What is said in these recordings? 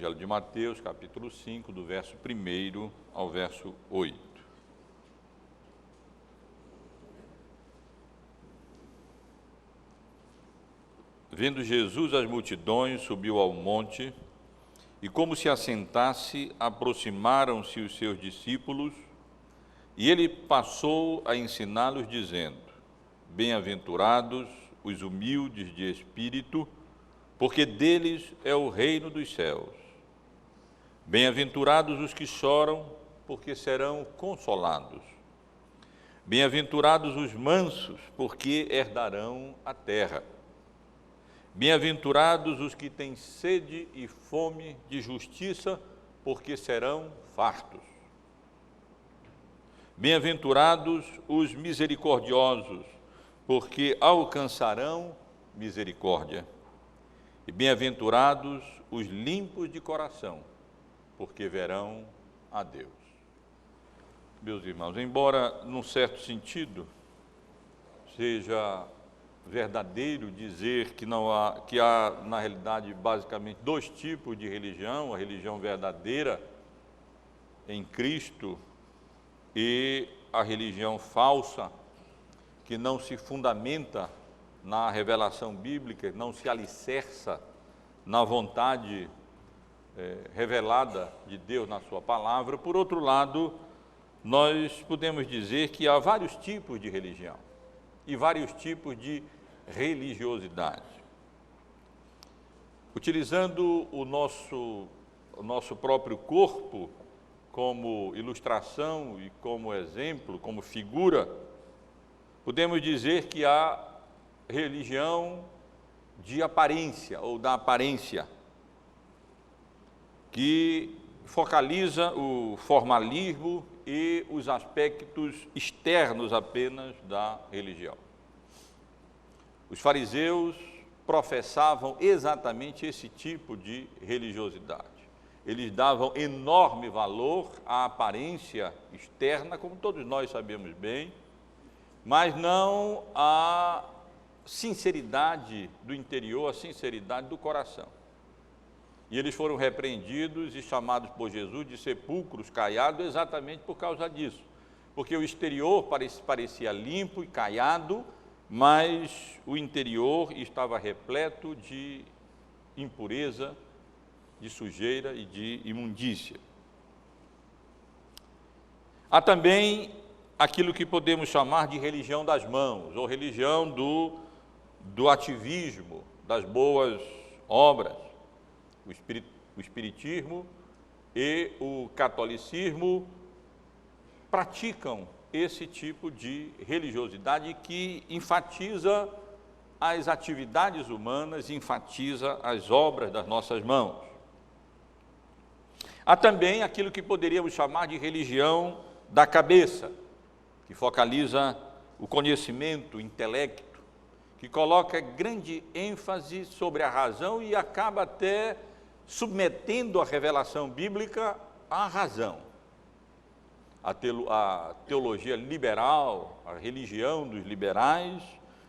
Evangelho de Mateus, capítulo 5, do verso 1 ao verso 8. Vendo Jesus as multidões, subiu ao monte, e como se assentasse, aproximaram-se os seus discípulos, e ele passou a ensiná-los, dizendo: Bem-aventurados os humildes de espírito, porque deles é o reino dos céus. Bem-aventurados os que choram, porque serão consolados. Bem-aventurados os mansos, porque herdarão a terra. Bem-aventurados os que têm sede e fome de justiça, porque serão fartos. Bem-aventurados os misericordiosos, porque alcançarão misericórdia. E bem-aventurados os limpos de coração, porque verão a Deus. Meus irmãos, embora, num certo sentido, seja verdadeiro dizer que há, na realidade, basicamente dois tipos de religião: a religião verdadeira em Cristo e a religião falsa, que não se fundamenta na revelação bíblica, não se alicerça na vontade revelada de Deus na sua palavra. Por outro lado, nós podemos dizer que há vários tipos de religião e vários tipos de religiosidade. Utilizando o nosso próprio corpo como ilustração e como exemplo, como figura, podemos dizer que há religião de aparência ou da aparência, que focaliza o formalismo e os aspectos externos apenas da religião. Os fariseus professavam exatamente esse tipo de religiosidade. Eles davam enorme valor à aparência externa, como todos nós sabemos bem, mas não à sinceridade do interior, a sinceridade do coração. E eles foram repreendidos e chamados por Jesus de sepulcros caiados exatamente por causa disso, porque o exterior parecia limpo e caiado, mas o interior estava repleto de impureza, de sujeira e de imundícia. Há também aquilo que podemos chamar de religião das mãos, ou religião do ativismo, das boas obras. O espiritismo e o catolicismo praticam esse tipo de religiosidade que enfatiza as atividades humanas, enfatiza as obras das nossas mãos. Há também aquilo que poderíamos chamar de religião da cabeça, que focaliza o conhecimento, o intelecto, que coloca grande ênfase sobre a razão e acaba até submetendo a revelação bíblica à razão. A teologia liberal, a religião dos liberais,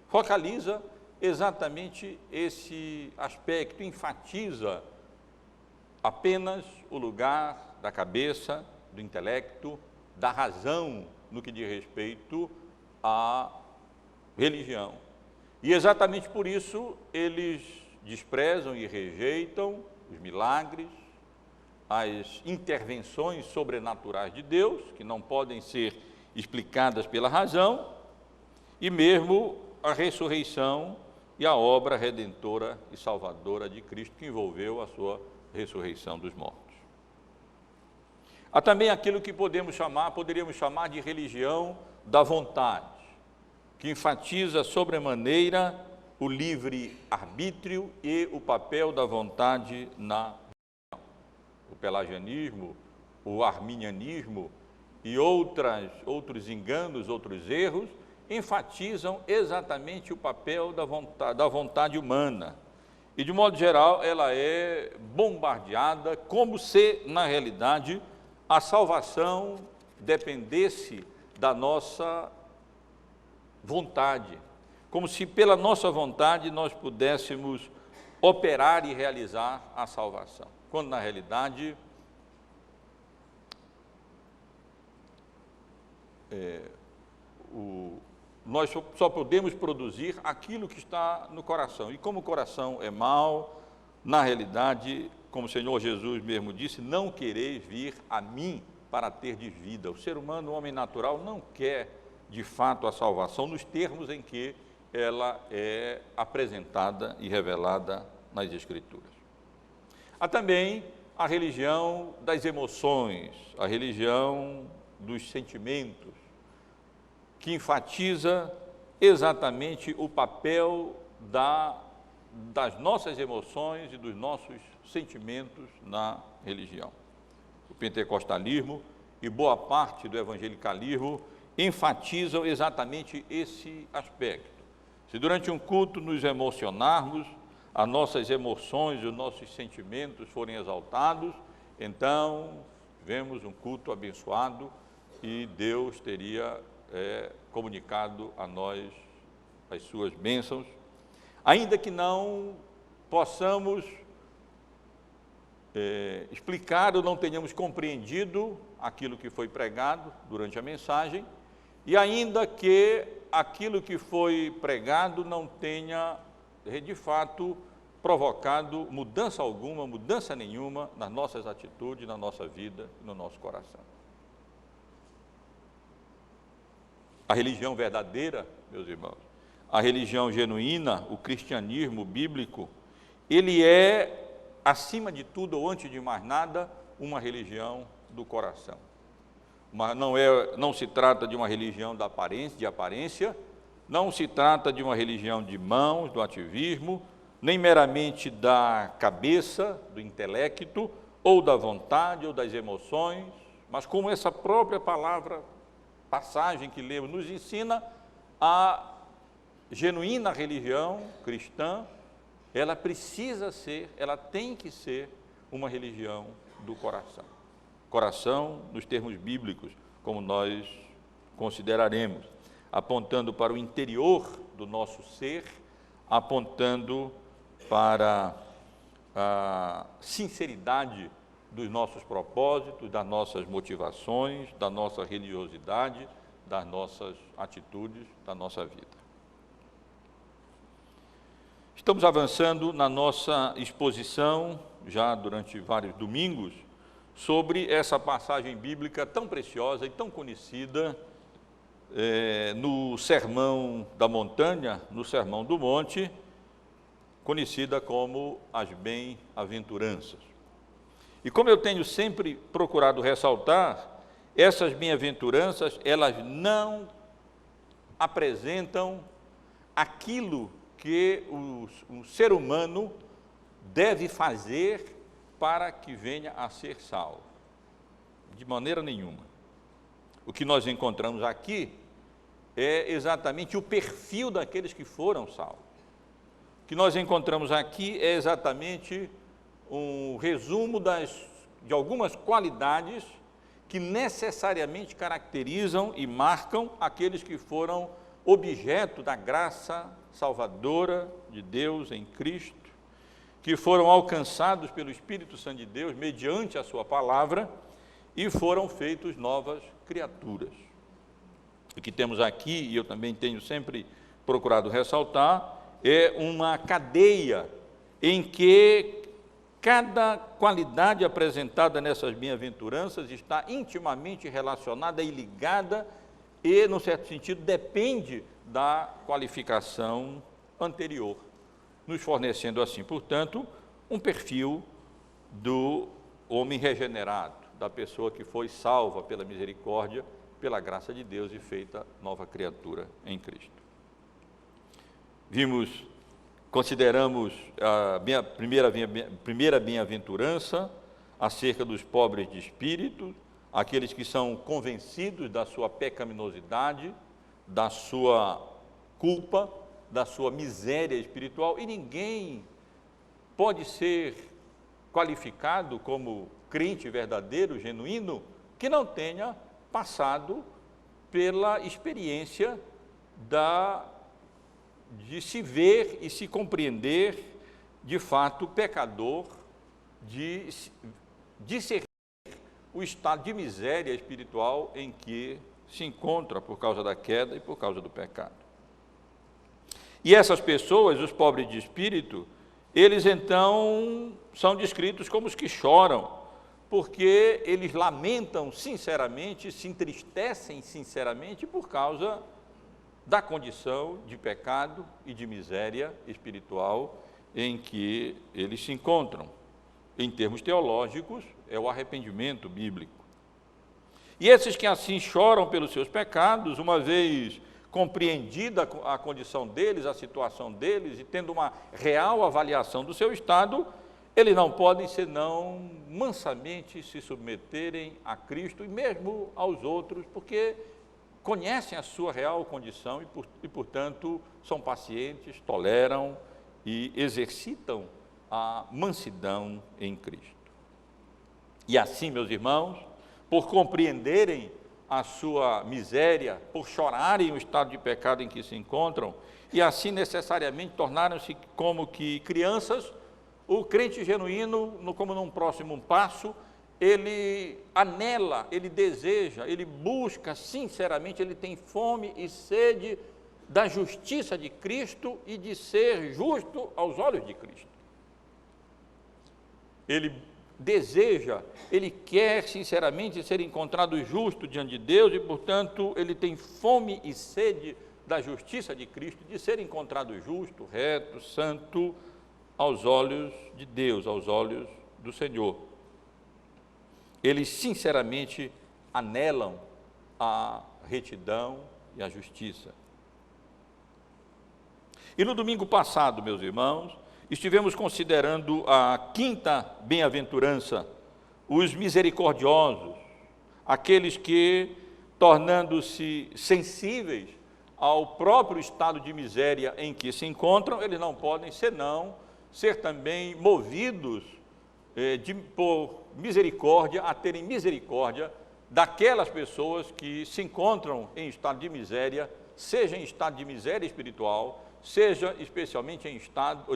focaliza exatamente esse aspecto, enfatiza apenas o lugar da cabeça, do intelecto, da razão no que diz respeito à religião. E exatamente por isso eles desprezam e rejeitam os milagres, as intervenções sobrenaturais de Deus, que não podem ser explicadas pela razão, e mesmo a ressurreição e a obra redentora e salvadora de Cristo, que envolveu a sua ressurreição dos mortos. Há também aquilo que poderíamos chamar de religião da vontade, que enfatiza sobremaneira o livre-arbítrio e o papel da vontade na religião. O pelagianismo, o arminianismo e outros enganos, outros erros, enfatizam exatamente o papel da vontade humana. E, de modo geral, ela é bombardeada como se, na realidade, a salvação dependesse da nossa vontade, como se pela nossa vontade nós pudéssemos operar e realizar a salvação. quando na realidade nós só podemos produzir aquilo que está no coração. E como o coração é mau, na realidade, como o Senhor Jesus mesmo disse, não quereis vir a mim para terdes vida. O ser humano, o homem natural, não quer de fato a salvação nos termos em que ela é apresentada e revelada nas Escrituras. Há também a religião das emoções, a religião dos sentimentos, que enfatiza exatamente o papel das nossas emoções e dos nossos sentimentos na religião. O pentecostalismo e boa parte do evangelicalismo enfatizam exatamente esse aspecto. Se durante um culto nos emocionarmos, as nossas emoções e os nossos sentimentos forem exaltados, então vemos um culto abençoado e Deus teria comunicado a nós as suas bênçãos, ainda que não possamos explicar ou não tenhamos compreendido aquilo que foi pregado durante a mensagem, e ainda que aquilo que foi pregado não tenha, de fato, provocado mudança alguma, mudança nenhuma nas nossas atitudes, na nossa vida, no nosso coração. A religião verdadeira, meus irmãos, a religião genuína, o cristianismo bíblico, ele é, acima de tudo ou antes de mais nada, uma religião do coração. Mas não se trata de uma religião de aparência, não se trata de uma religião de mãos, do ativismo, nem meramente da cabeça, do intelecto, ou da vontade, ou das emoções, mas como essa própria passagem que lemos nos ensina, a genuína religião cristã, ela tem que ser uma religião do coração. Coração nos termos bíblicos, como nós consideraremos, apontando para o interior do nosso ser, apontando para a sinceridade dos nossos propósitos, das nossas motivações, da nossa religiosidade, das nossas atitudes, da nossa vida. Estamos avançando na nossa exposição, já durante vários domingos, sobre essa passagem bíblica tão preciosa e tão conhecida no Sermão da Montanha, no Sermão do Monte, conhecida como as bem-aventuranças. E como eu tenho sempre procurado ressaltar, essas bem-aventuranças, elas não apresentam aquilo que o ser humano deve fazer para que venha a ser salvo. De maneira nenhuma. O que nós encontramos aqui é exatamente o perfil daqueles que foram salvos. O que nós encontramos aqui é exatamente um resumo de algumas qualidades que necessariamente caracterizam e marcam aqueles que foram objeto da graça salvadora de Deus em Cristo, que foram alcançados pelo Espírito Santo de Deus mediante a sua palavra e foram feitos novas criaturas. O que temos aqui, e eu também tenho sempre procurado ressaltar, é uma cadeia em que cada qualidade apresentada nessas bem-aventuranças está intimamente relacionada e ligada e, num certo sentido, depende da qualificação anterior, nos fornecendo assim, portanto, um perfil do homem regenerado, da pessoa que foi salva pela misericórdia, pela graça de Deus e feita nova criatura em Cristo. Consideramos a primeira bem-aventurança acerca dos pobres de espírito, aqueles que são convencidos da sua pecaminosidade, da sua culpa, da sua miséria espiritual, e ninguém pode ser qualificado como crente verdadeiro, genuíno, que não tenha passado pela experiência de se ver e se compreender de fato pecador, de discernir o estado de miséria espiritual em que se encontra por causa da queda e por causa do pecado. E essas pessoas, os pobres de espírito, eles então são descritos como os que choram, porque eles lamentam sinceramente, se entristecem sinceramente por causa da condição de pecado e de miséria espiritual em que eles se encontram. Em termos teológicos, é o arrependimento bíblico. E esses que assim choram pelos seus pecados, uma vez compreendida a condição deles, a situação deles, e tendo uma real avaliação do seu estado, eles não podem senão mansamente se submeterem a Cristo e mesmo aos outros, porque conhecem a sua real condição e portanto, são pacientes, toleram e exercitam a mansidão em Cristo. E assim, meus irmãos, por compreenderem a sua miséria, por chorarem o estado de pecado em que se encontram, e assim necessariamente tornaram-se como que crianças, o crente genuíno, como num próximo passo, ele anela, ele deseja, ele busca sinceramente, ele tem fome e sede da justiça de Cristo e de ser justo aos olhos de Cristo. Ele deseja, ele quer sinceramente ser encontrado justo diante de Deus e, portanto, ele tem fome e sede da justiça de Cristo, de ser encontrado justo, reto, santo, aos olhos de Deus, aos olhos do Senhor. Eles sinceramente anelam a retidão e a justiça. E no domingo passado, meus irmãos, estivemos considerando a quinta bem-aventurança, os misericordiosos, aqueles que, tornando-se sensíveis ao próprio estado de miséria em que se encontram, eles não podem senão ser também movidos por misericórdia, a terem misericórdia daquelas pessoas que se encontram em estado de miséria, seja em estado de miséria espiritual, seja especialmente em estado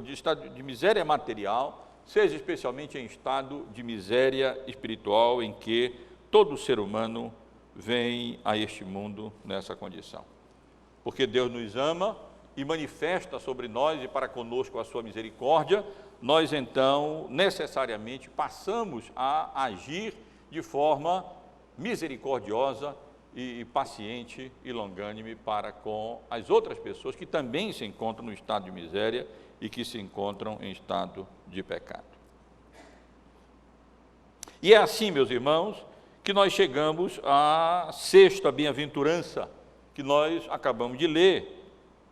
de miséria material, seja especialmente em estado de miséria espiritual em que todo ser humano vem a este mundo nessa condição. Porque Deus nos ama e manifesta sobre nós e para conosco a sua misericórdia, nós então necessariamente passamos a agir de forma misericordiosa e paciente e longânime para com as outras pessoas que também se encontram no estado de miséria e que se encontram em estado de pecado. E é assim, meus irmãos, que nós chegamos à sexta bem-aventurança que nós acabamos de ler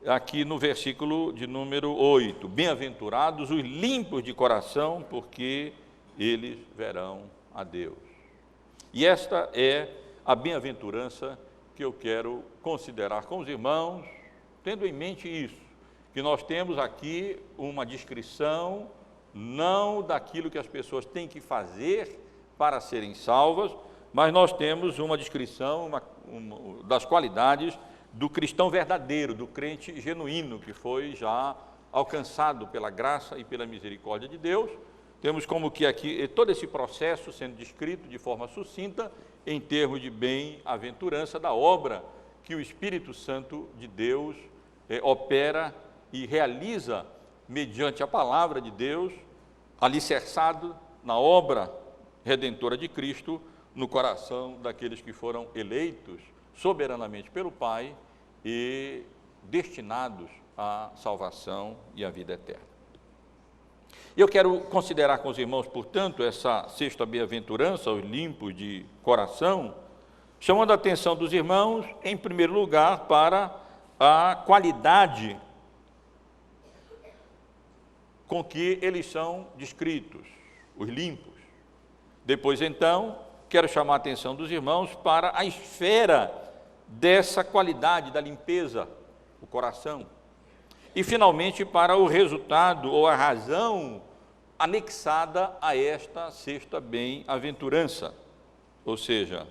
aqui no versículo de número 8. Bem-aventurados os limpos de coração, porque eles verão a Deus. E esta é a bem-aventurança que eu quero considerar com os irmãos, tendo em mente isso, que nós temos aqui uma descrição não daquilo que as pessoas têm que fazer para serem salvas, mas nós temos uma descrição das qualidades do cristão verdadeiro, do crente genuíno, que foi já alcançado pela graça e pela misericórdia de Deus. Temos como que aqui todo esse processo sendo descrito de forma sucinta em termos de bem-aventurança da obra que o Espírito Santo de Deus opera e realiza mediante a palavra de Deus, alicerçado na obra redentora de Cristo no coração daqueles que foram eleitos soberanamente pelo Pai e destinados à salvação e à vida eterna. Eu quero considerar com os irmãos, portanto, essa sexta bem-aventurança, os limpos de coração, chamando a atenção dos irmãos, em primeiro lugar, para a qualidade com que eles são descritos, os limpos. Depois, então, quero chamar a atenção dos irmãos para a esfera dessa qualidade da limpeza, o coração. E, finalmente, para o resultado ou a razão anexada a esta sexta bem-aventurança, ou seja,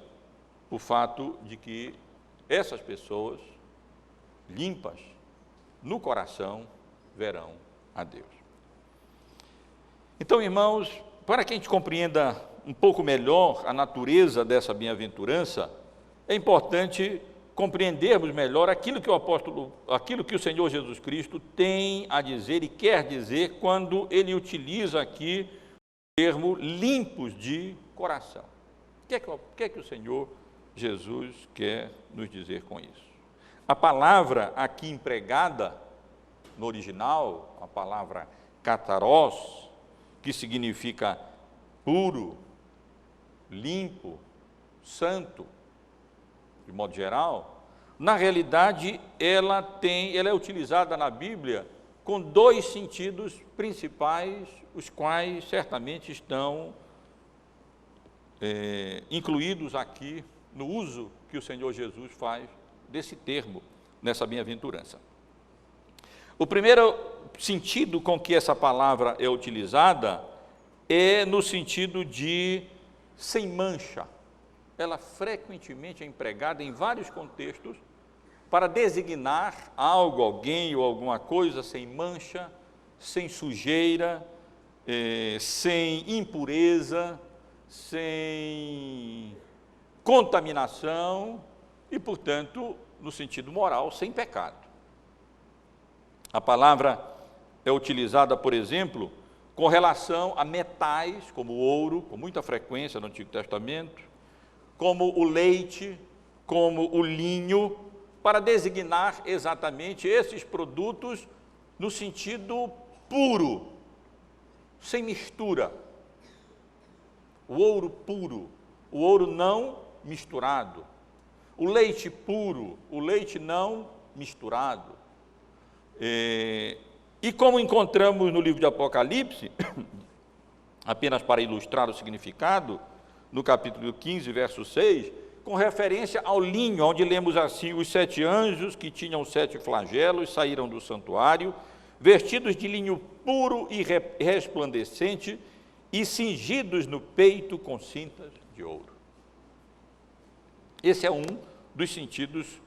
o fato de que essas pessoas limpas no coração verão a Deus. Então, irmãos, para que a gente compreenda um pouco melhor a natureza dessa bem-aventurança, é importante compreendermos melhor aquilo que o Senhor Jesus Cristo tem a dizer e quer dizer quando ele utiliza aqui o termo limpos de coração. O que é que o Senhor Jesus quer nos dizer com isso? A palavra aqui empregada no original, a palavra kataros, que significa puro, limpo, santo, de modo geral, na realidade ela é utilizada na Bíblia com dois sentidos principais, os quais certamente estão incluídos aqui no uso que o Senhor Jesus faz desse termo, nessa bem-aventurança. O primeiro sentido com que essa palavra é utilizada é no sentido de sem mancha. Ela frequentemente é empregada em vários contextos para designar algo, alguém ou alguma coisa sem mancha, sem sujeira, sem impureza, sem contaminação e, portanto, no sentido moral, sem pecado. A palavra é utilizada, por exemplo, com relação a metais, como o ouro, com muita frequência no Antigo Testamento, como o leite, como o linho, para designar exatamente esses produtos no sentido puro, sem mistura. O ouro puro, o ouro não misturado. O leite puro, o leite não misturado. E como encontramos no livro de Apocalipse, apenas para ilustrar o significado, no capítulo 15, verso 6, com referência ao linho, onde lemos assim: os 7 anjos que tinham 7 flagelos saíram do santuário, vestidos de linho puro e resplandecente e cingidos no peito com cintas de ouro. Esse é um dos sentidos,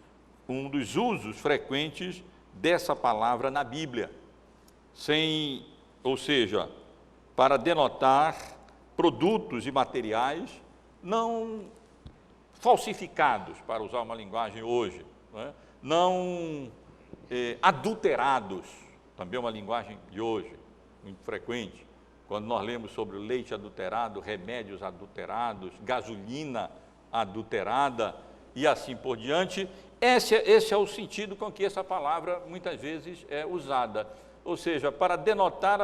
um dos usos frequentes dessa palavra na Bíblia, ou seja, para denotar produtos e materiais não falsificados, para usar uma linguagem hoje, não adulterados, também é uma linguagem de hoje, muito frequente, quando nós lemos sobre leite adulterado, remédios adulterados, gasolina adulterada e assim por diante. Esse é o sentido com que essa palavra muitas vezes é usada, ou seja, para denotar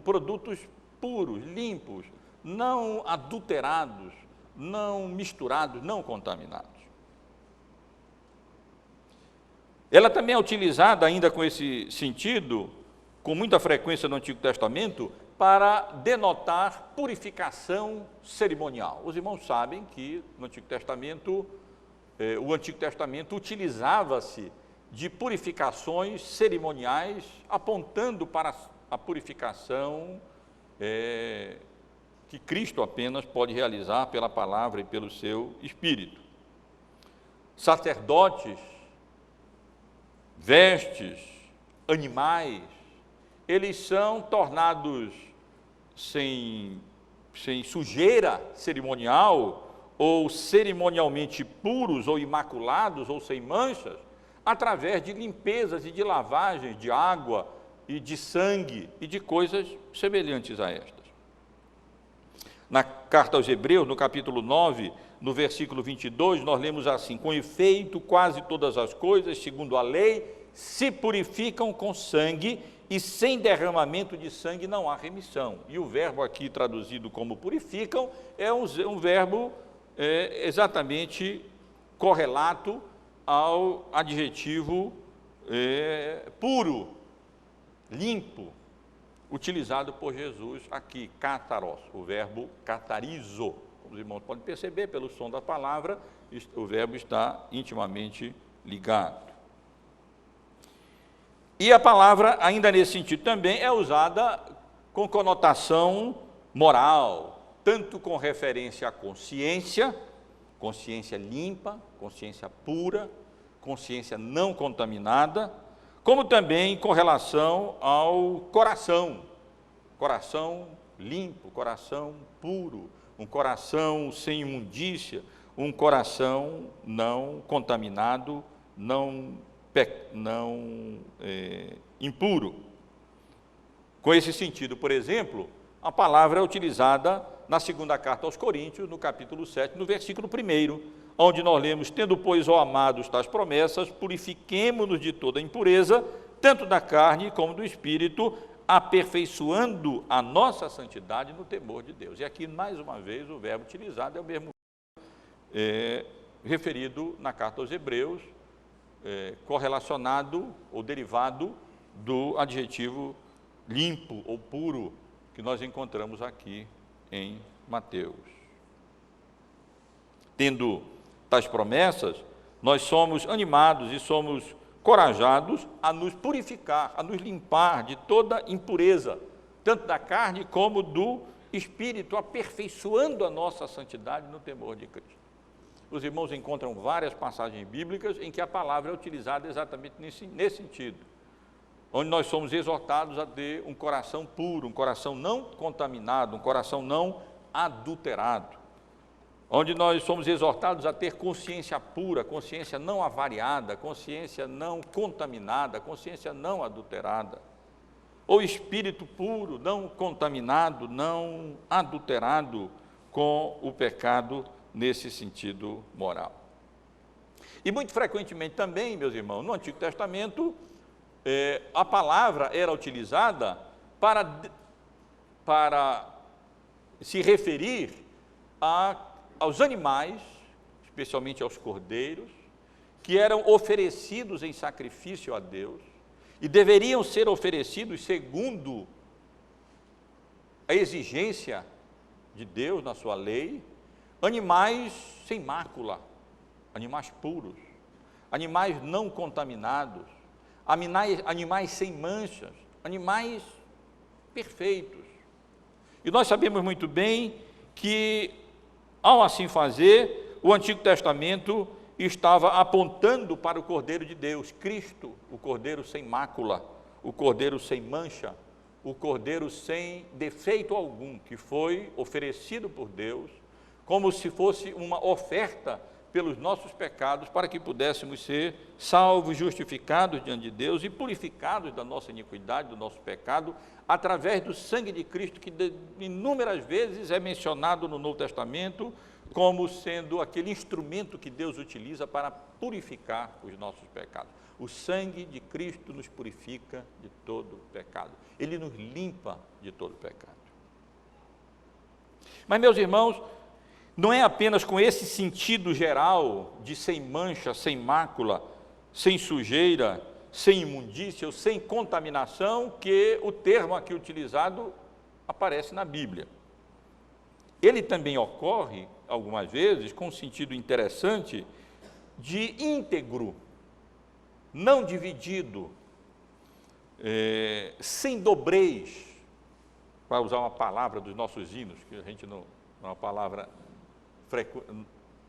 produtos puros, limpos, não adulterados, não misturados, não contaminados. Ela também é utilizada ainda com esse sentido, com muita frequência no Antigo Testamento, para denotar purificação cerimonial. Os irmãos sabem que no Antigo Testamento, o Antigo Testamento utilizava-se de purificações cerimoniais, apontando para a purificação que Cristo apenas pode realizar pela palavra e pelo seu Espírito. Sacerdotes, vestes, animais, eles são tornados sem sujeira cerimonial, ou cerimonialmente puros, ou imaculados, ou sem manchas, através de limpezas e de lavagens de água e de sangue e de coisas semelhantes a estas. Na carta aos Hebreus, no capítulo 9, no versículo 22, nós lemos assim: com efeito, quase todas as coisas, segundo a lei, se purificam com sangue, e sem derramamento de sangue não há remissão. E o verbo aqui traduzido como purificam é um verbo exatamente correlato ao adjetivo puro, limpo, utilizado por Jesus aqui, kataros, o verbo katarizo. Como os irmãos podem perceber pelo som da palavra, o verbo está intimamente ligado. E a palavra, ainda nesse sentido também, é usada com conotação moral, tanto com referência à consciência, consciência limpa, consciência pura, consciência não contaminada, como também com relação ao coração limpo, coração puro, um coração sem imundícia, um coração não contaminado, não impuro. Com esse sentido, por exemplo, a palavra é utilizada na segunda carta aos Coríntios, no capítulo 7, no versículo 1, onde nós lemos: tendo, pois, ó amados, tais promessas, purifiquemo-nos de toda impureza, tanto da carne como do espírito, aperfeiçoando a nossa santidade no temor de Deus. E aqui, mais uma vez, o verbo utilizado é o mesmo referido na carta aos Hebreus, correlacionado ou derivado do adjetivo limpo ou puro que nós encontramos aqui em Mateus. Tendo tais promessas, nós somos animados e somos corajados a nos purificar, a nos limpar de toda impureza, tanto da carne como do espírito, aperfeiçoando a nossa santidade no temor de Cristo. Os irmãos encontram várias passagens bíblicas em que a palavra é utilizada exatamente nesse sentido, onde nós somos exortados a ter um coração puro, um coração não contaminado, um coração não adulterado, onde nós somos exortados a ter consciência pura, consciência não avariada, consciência não contaminada, consciência não adulterada, ou espírito puro, não contaminado, não adulterado com o pecado nesse sentido moral. E muito frequentemente também, meus irmãos, no Antigo Testamento, a palavra era utilizada para se referir aos animais, especialmente aos cordeiros, que eram oferecidos em sacrifício a Deus e deveriam ser oferecidos segundo a exigência de Deus na sua lei, animais sem mácula, animais puros, animais não contaminados, animais sem manchas, animais perfeitos. E nós sabemos muito bem que, ao assim fazer, o Antigo Testamento estava apontando para o Cordeiro de Deus, Cristo, o Cordeiro sem mácula, o Cordeiro sem mancha, o Cordeiro sem defeito algum, que foi oferecido por Deus, como se fosse uma oferta pelos nossos pecados, para que pudéssemos ser salvos, justificados diante de Deus e purificados da nossa iniquidade, do nosso pecado, através do sangue de Cristo, que inúmeras vezes é mencionado no Novo Testamento como sendo aquele instrumento que Deus utiliza para purificar os nossos pecados. O sangue de Cristo nos purifica de todo pecado. Ele nos limpa de todo pecado. Mas, meus irmãos, não é apenas com esse sentido geral de sem mancha, sem mácula, sem sujeira, sem imundícia ou sem contaminação que o termo aqui utilizado aparece na Bíblia. Ele também ocorre, algumas vezes, com um sentido interessante de íntegro, não dividido, sem dobrez, para usar uma palavra dos nossos hinos, que a gente não é uma palavra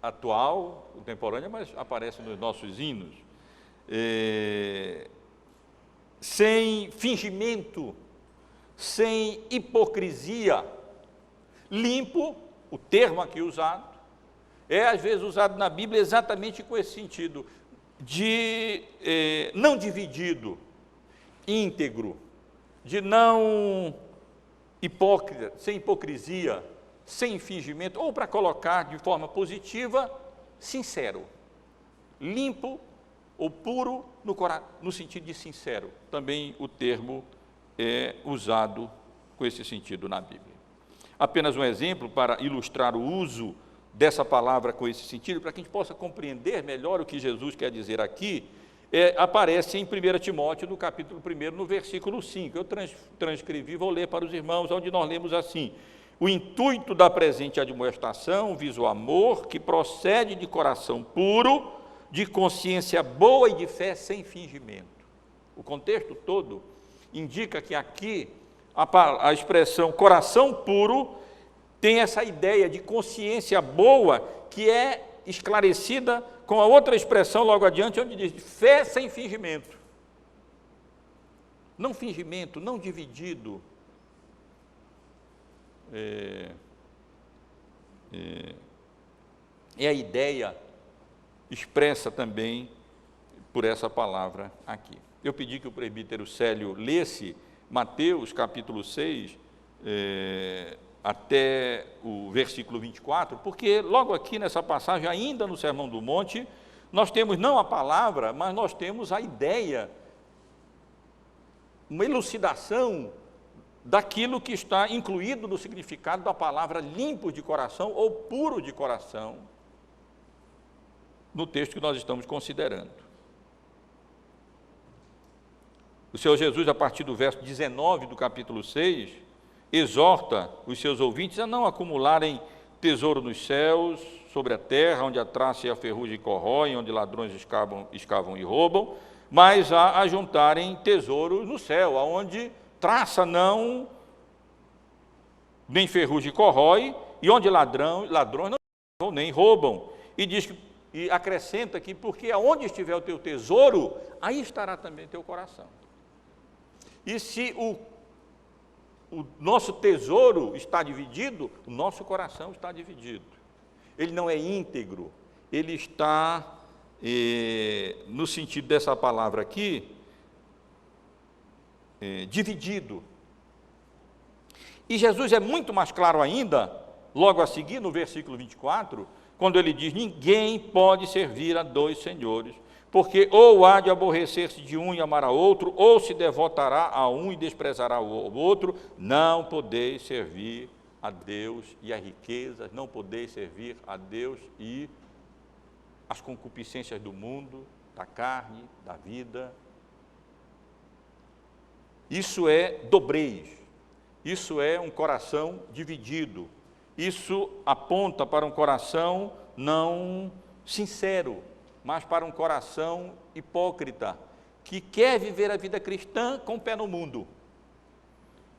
atual, contemporânea, mas aparece nos nossos hinos, sem fingimento, sem hipocrisia, limpo, o termo aqui usado, é às vezes usado na Bíblia exatamente com esse sentido, de não dividido, íntegro, de não hipócrita, sem hipocrisia, sem fingimento, ou para colocar de forma positiva, sincero, limpo ou puro no sentido de sincero. Também o termo é usado com esse sentido na Bíblia. Apenas um exemplo para ilustrar o uso dessa palavra com esse sentido, para que a gente possa compreender melhor o que Jesus quer dizer aqui, aparece em 1 Timóteo, no capítulo 1, no versículo 5. Eu transcrevi, vou ler para os irmãos, onde nós lemos assim: o intuito da presente admoestação visa o amor que procede de coração puro, de consciência boa e de fé sem fingimento. O contexto todo indica que aqui a expressão coração puro tem essa ideia de consciência boa, que é esclarecida com a outra expressão logo adiante, onde diz fé sem fingimento. Não fingimento, não dividido, é a ideia expressa também por essa palavra aqui. Eu pedi que o presbítero Célio lesse Mateus capítulo 6, até o versículo 24, porque logo aqui nessa passagem, ainda no Sermão do Monte, nós temos não a palavra, mas nós temos a ideia, uma elucidação daquilo que está incluído no significado da palavra limpos de coração ou puro de coração, no texto que nós estamos considerando. O Senhor Jesus, a partir do verso 19 do capítulo 6, exorta os seus ouvintes a não acumularem tesouro nos céus, sobre a terra, onde a traça e a ferrugem corroem, onde ladrões escavam e roubam, mas a ajuntarem tesouros no céu, aonde traça não, nem ferrugem corrói, e onde ladrões não nem roubam. E diz que, e acrescenta que, porque aonde estiver o teu tesouro, aí estará também teu coração. E se o nosso tesouro está dividido, o nosso coração está dividido. Ele não é íntegro, ele está, no sentido dessa palavra aqui, dividido. E Jesus é muito mais claro ainda, logo a seguir, no versículo 24, quando ele diz: ninguém pode servir a dois senhores, porque ou há de aborrecer-se de um e amar a outro, ou se devotará a um e desprezará o outro. Não podeis servir a Deus e a riquezas, não podeis servir a Deus e as concupiscências do mundo, da carne, da vida. Isso é dobrez, isso é um coração dividido, isso aponta para um coração não sincero, mas para um coração hipócrita, que quer viver a vida cristã com o pé no mundo,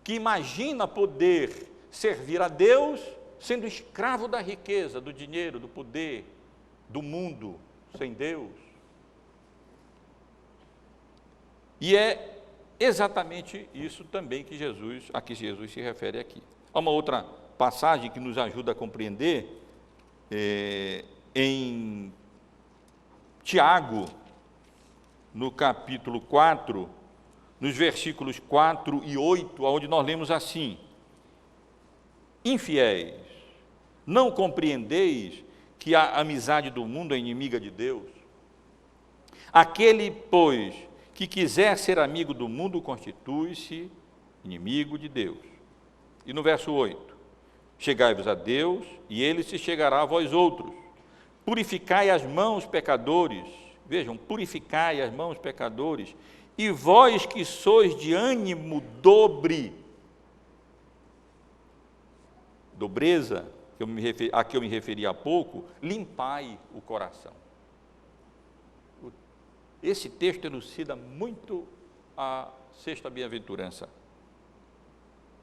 que imagina poder servir a Deus sendo escravo da riqueza, do dinheiro, do poder, do mundo, sem Deus. E é exatamente isso também a que Jesus se refere aqui. Há uma outra passagem que nos ajuda a compreender, em Tiago, no capítulo 4, nos versículos 4 e 8, onde nós lemos assim: infiéis, não compreendeis que a amizade do mundo é inimiga de Deus? Aquele, pois, que quiser ser amigo do mundo, constitui-se inimigo de Deus. E no verso 8, chegai-vos a Deus, e ele se chegará a vós outros. Purificai as mãos, pecadores, vejam, purificai as mãos, pecadores, e vós que sois de ânimo dobre, dobreza, a que eu me referi há pouco, limpai o coração. Esse texto elucida muito a sexta bem-aventurança.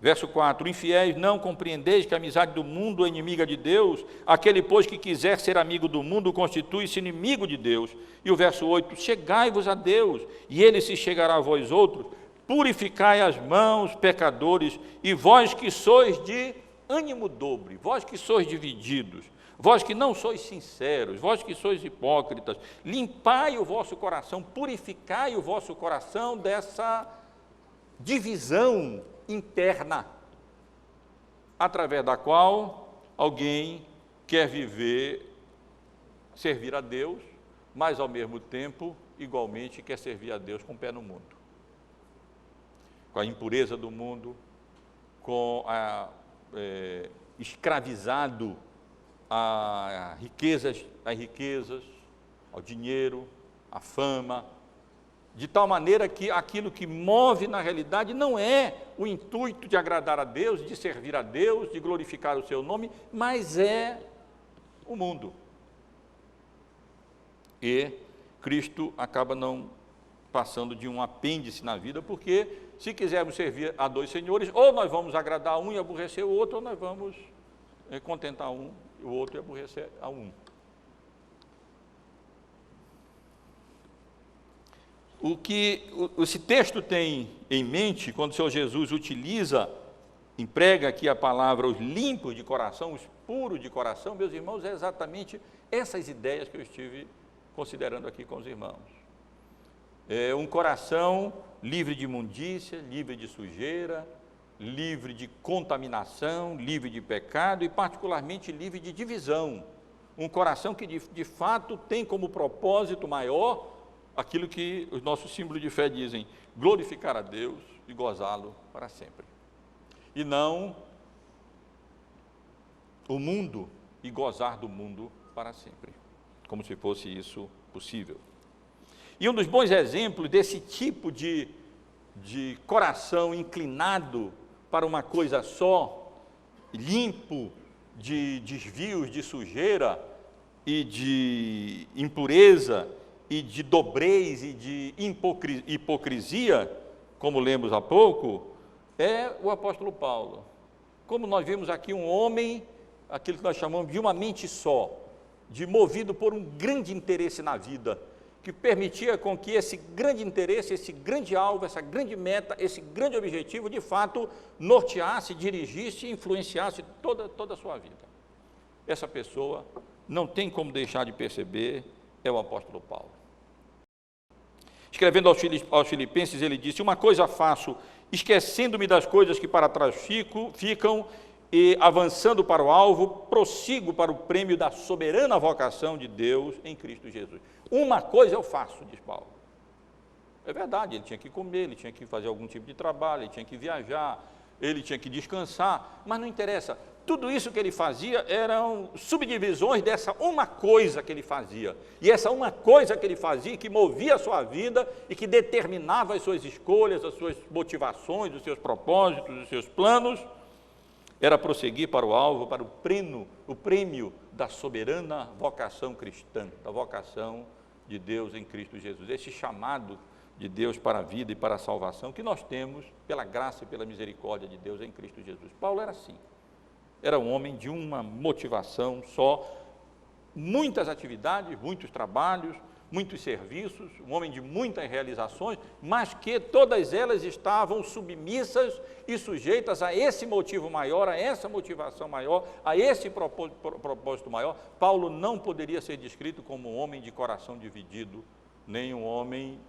Verso 4, infiéis, não compreendeis que a amizade do mundo é inimiga de Deus? Aquele, pois, que quiser ser amigo do mundo, constitui-se inimigo de Deus. E o verso 8, chegai-vos a Deus, e ele se chegará a vós outros. Purificai as mãos, pecadores, e vós que sois de ânimo dobre, vós que sois divididos, vós que não sois sinceros, vós que sois hipócritas, limpai o vosso coração, purificai o vosso coração dessa divisão interna, através da qual alguém quer viver, servir a Deus, mas ao mesmo tempo, igualmente, quer servir a Deus com o pé no mundo, com a impureza do mundo, com escravizado a riquezas, ao dinheiro, à fama, de tal maneira que aquilo que move na realidade não é o intuito de agradar a Deus, de servir a Deus, de glorificar o seu nome, mas é o mundo. E Cristo acaba não passando de um apêndice na vida, porque se quisermos servir a dois senhores, ou nós vamos agradar um e aborrecer o outro, ou nós vamos contentar um e o outro e aborrecer a um. O que esse texto tem em mente, quando o Senhor Jesus utiliza emprega aqui a palavra os limpos de coração, os puros de coração, meus irmãos, é exatamente essas ideias que eu estive considerando aqui com os irmãos. É um coração livre de imundícia, livre de sujeira, livre de contaminação, livre de pecado e particularmente livre de divisão. Um coração que de fato tem como propósito maior aquilo que os nossos símbolos de fé dizem: glorificar a Deus e gozá-lo para sempre. E não o mundo e gozar do mundo para sempre, como se fosse isso possível. E um dos bons exemplos desse tipo de coração inclinado para uma coisa só, limpo de desvios, de sujeira e de impureza e de dobrez e de hipocrisia, como lemos há pouco, é o apóstolo Paulo. Como nós vimos aqui um homem, aquilo que nós chamamos de uma mente só, movido por um grande interesse na vida, que permitia com que esse grande interesse, esse grande alvo, essa grande meta, esse grande objetivo, de fato, norteasse, dirigisse e influenciasse toda a sua vida. Essa pessoa não tem como deixar de perceber, é o apóstolo Paulo. Escrevendo aos Filipenses, ele disse: uma coisa faço, esquecendo-me das coisas que para trás ficam, e avançando para o alvo, prossigo para o prêmio da soberana vocação de Deus em Cristo Jesus. Uma coisa eu faço, diz Paulo. É verdade, ele tinha que comer, ele tinha que fazer algum tipo de trabalho, ele tinha que viajar, ele tinha que descansar, mas não interessa. Tudo isso que ele fazia eram subdivisões dessa uma coisa que ele fazia. E essa uma coisa que ele fazia, que movia a sua vida e que determinava as suas escolhas, as suas motivações, os seus propósitos, os seus planos, era prosseguir para o alvo, para o prêmio da soberana vocação cristã, da vocação de Deus em Cristo Jesus. Esse chamado de Deus para a vida e para a salvação que nós temos pela graça e pela misericórdia de Deus em Cristo Jesus. Paulo era assim. Era um homem de uma motivação só, muitas atividades, muitos trabalhos, muitos serviços, um homem de muitas realizações, mas que todas elas estavam submissas e sujeitas a esse motivo maior, a essa motivação maior, a esse propósito maior. Paulo não poderia ser descrito como um homem de coração dividido, nem um homem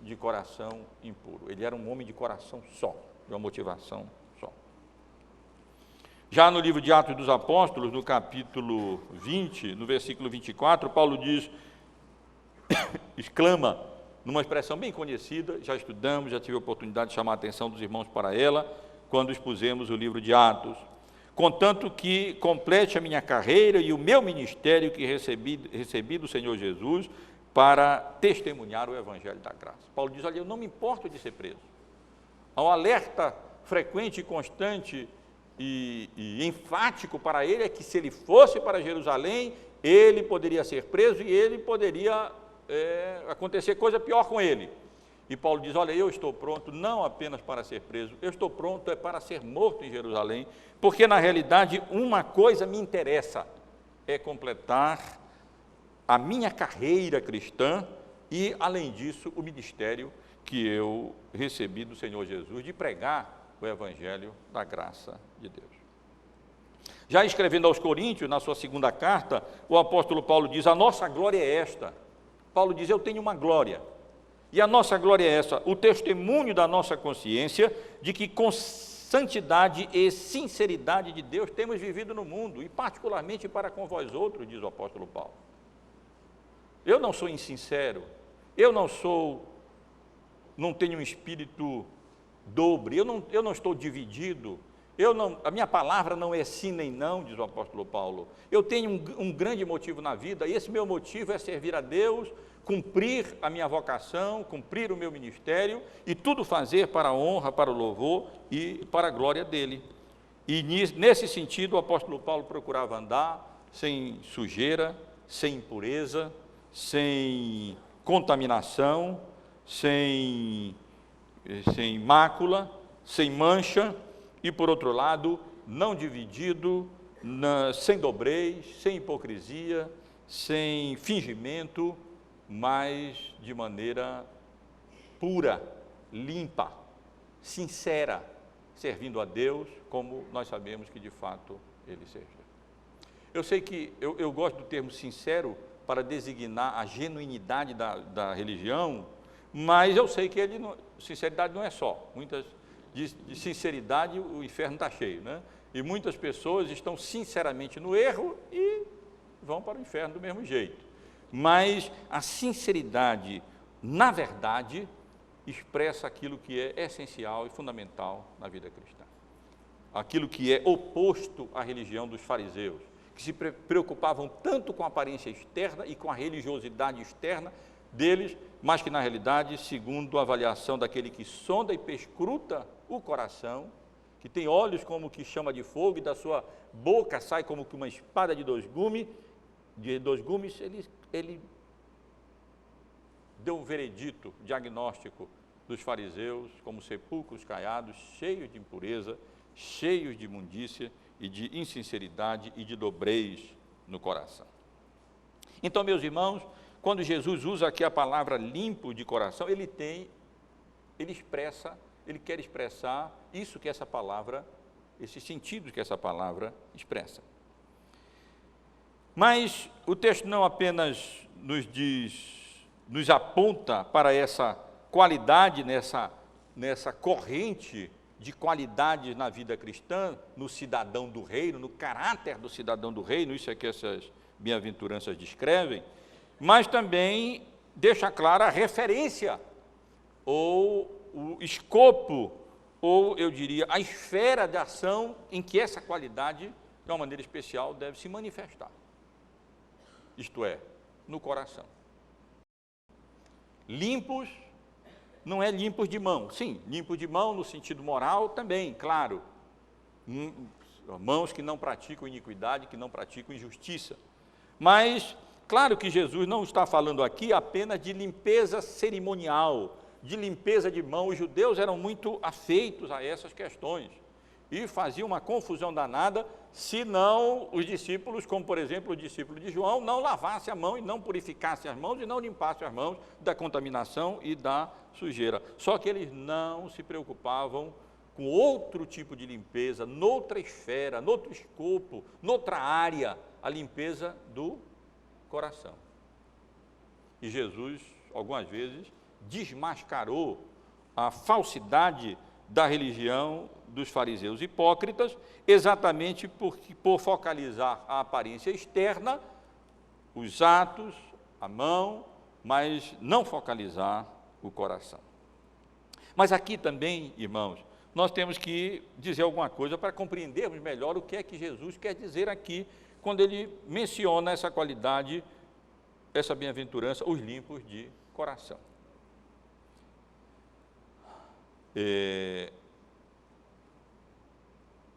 de coração impuro. Ele era um homem de coração só, de uma motivação só. Já no livro de Atos dos Apóstolos, no capítulo 20, no versículo 24, Paulo diz, exclama, numa expressão bem conhecida, já estudamos, já tive a oportunidade de chamar a atenção dos irmãos para ela, quando expusemos o livro de Atos: contanto que complete a minha carreira e o meu ministério que recebi do Senhor Jesus para testemunhar o Evangelho da graça. Paulo diz, olha, eu não me importo de ser preso. Há um alerta frequente e constante e enfático para ele, é que se ele fosse para Jerusalém, ele poderia ser preso e ele poderia acontecer coisa pior com ele. E Paulo diz, olha, eu estou pronto não apenas para ser preso, eu estou pronto para ser morto em Jerusalém, porque na realidade uma coisa me interessa, é completar a minha carreira cristã e, além disso, o ministério que eu recebi do Senhor Jesus de pregar o Evangelho da graça de Deus. Já escrevendo aos Coríntios, na sua segunda carta, o apóstolo Paulo diz, a nossa glória é esta. Paulo diz, eu tenho uma glória, e a nossa glória é essa, o testemunho da nossa consciência, de que com santidade e sinceridade de Deus temos vivido no mundo, e particularmente para com vós outros, diz o apóstolo Paulo. Eu não sou insincero, eu não tenho um espírito dobre, eu não estou dividido, a minha palavra não é sim nem não, diz o apóstolo Paulo. Eu tenho um grande motivo na vida, e esse meu motivo é servir a Deus, cumprir a minha vocação, cumprir o meu ministério, e tudo fazer para a honra, para o louvor e para a glória dele. E nesse sentido o apóstolo Paulo procurava andar sem sujeira, sem impureza, sem contaminação, sem mácula, sem mancha, e por outro lado, não dividido, sem dobrez, sem hipocrisia, sem fingimento, mas de maneira pura, limpa, sincera, servindo a Deus como nós sabemos que de fato ele serve. Eu sei que eu gosto do termo sincero para designar a genuinidade da religião, mas eu sei que sinceridade não é só. De sinceridade o inferno está cheio, né? E muitas pessoas estão sinceramente no erro e vão para o inferno do mesmo jeito. Mas a sinceridade, na verdade, expressa aquilo que é essencial e fundamental na vida cristã. Aquilo que é oposto à religião dos fariseus, que se preocupavam tanto com a aparência externa e com a religiosidade externa deles, mas que na realidade, segundo a avaliação daquele que sonda e perscruta o coração, que tem olhos como que chama de fogo e da sua boca sai como que uma espada de dois gumes, ele deu um veredito diagnóstico dos fariseus como sepulcros caiados, cheios de impureza, cheios de imundícia e de insinceridade e de dobrez no coração. Então, meus irmãos, quando Jesus usa aqui a palavra limpo de coração, ele quer expressar isso que essa palavra, esse sentido que essa palavra expressa. Mas o texto não apenas nos aponta para essa qualidade, nessa corrente de qualidades na vida cristã, no cidadão do reino, no caráter do cidadão do reino, isso é que essas bem-aventuranças descrevem, mas também deixa clara a referência, ou o escopo, ou eu diria, a esfera de ação em que essa qualidade, de uma maneira especial, deve se manifestar. Isto é, no coração. Limpos, não é limpos de mão. Sim, limpos de mão no sentido moral também, claro. Mãos que não praticam iniquidade, que não praticam injustiça. Mas, claro que Jesus não está falando aqui apenas de limpeza cerimonial, de limpeza de mão. Os judeus eram muito afeitos a essas questões e faziam uma confusão danada se não os discípulos, como por exemplo o discípulo de João, não lavassem a mão e não purificassem as mãos e não limpassem as mãos da contaminação e da sujeira. Só que eles não se preocupavam com outro tipo de limpeza, noutra esfera, noutro escopo, noutra área, a limpeza do coração. E Jesus, algumas vezes, desmascarou a falsidade da religião dos fariseus hipócritas, exatamente por focalizar a aparência externa, os atos, a mão, mas não focalizar o coração. Mas aqui também, irmãos, nós temos que dizer alguma coisa para compreendermos melhor o que é que Jesus quer dizer aqui, quando ele menciona essa qualidade, essa bem-aventurança, os limpos de coração.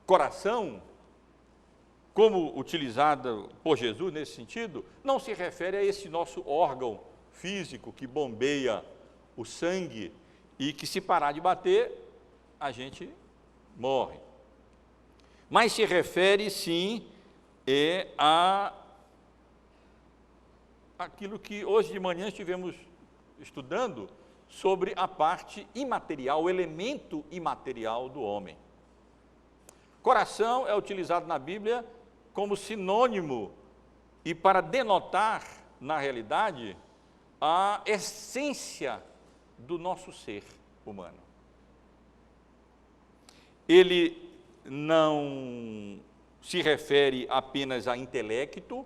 Coração, como utilizada por Jesus nesse sentido, não se refere a esse nosso órgão físico que bombeia o sangue e que, se parar de bater, a gente morre. Mas se refere, sim, a aquilo que hoje de manhã estivemos estudando sobre a parte imaterial, o elemento imaterial do homem. Coração é utilizado na Bíblia como sinônimo e para denotar, na realidade, a essência do nosso ser humano. Ele não se refere apenas a intelecto,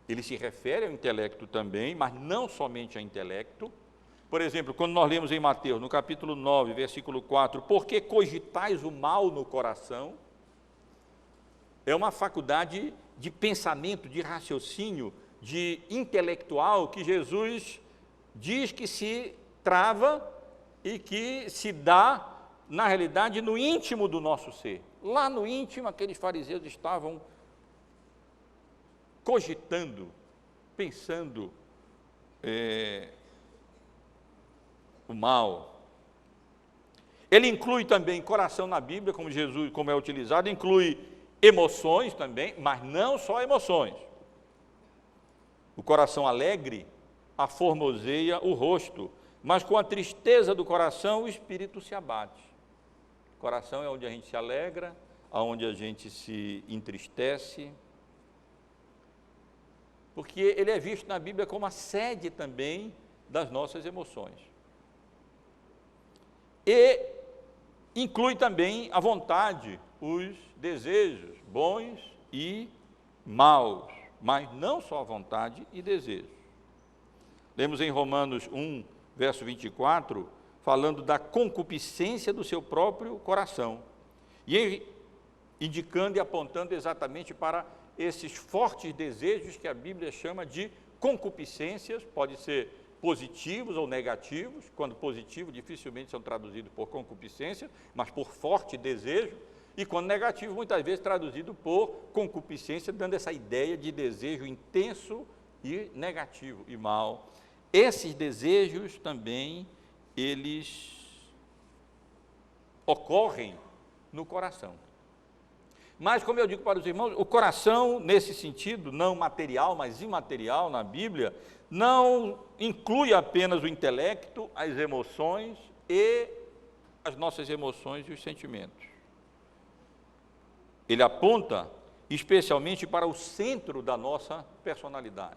ele se refere ao intelecto também, mas não somente a intelecto. Por exemplo, quando nós lemos em Mateus, no capítulo 9, versículo 4, por que cogitais o mal no coração? É uma faculdade de pensamento, de raciocínio, de intelectual, que Jesus diz que se trava e que se dá, na realidade, no íntimo do nosso ser. Lá no íntimo, aqueles fariseus estavam cogitando, pensando o mal. Ele inclui também coração na Bíblia, como Jesus, como é utilizado, inclui emoções também, mas não só emoções. O coração alegre aformoseia o rosto, mas com a tristeza do coração o espírito se abate. Coração é onde a gente se alegra, aonde a gente se entristece, porque ele é visto na Bíblia como a sede também das nossas emoções. E inclui também a vontade, os desejos bons e maus, mas não só a vontade e desejo. Lemos em Romanos 1, verso 24, falando da concupiscência do seu próprio coração, e indicando e apontando exatamente para esses fortes desejos que a Bíblia chama de concupiscências, pode ser positivos ou negativos. Quando positivo, dificilmente são traduzidos por concupiscência, mas por forte desejo, e quando negativo, muitas vezes traduzido por concupiscência, dando essa ideia de desejo intenso e negativo e mal. Esses desejos também, eles ocorrem no coração. Mas, como eu digo para os irmãos, o coração, nesse sentido, não material, mas imaterial na Bíblia, não inclui apenas o intelecto, as emoções e as nossas emoções e os sentimentos. Ele aponta especialmente para o centro da nossa personalidade.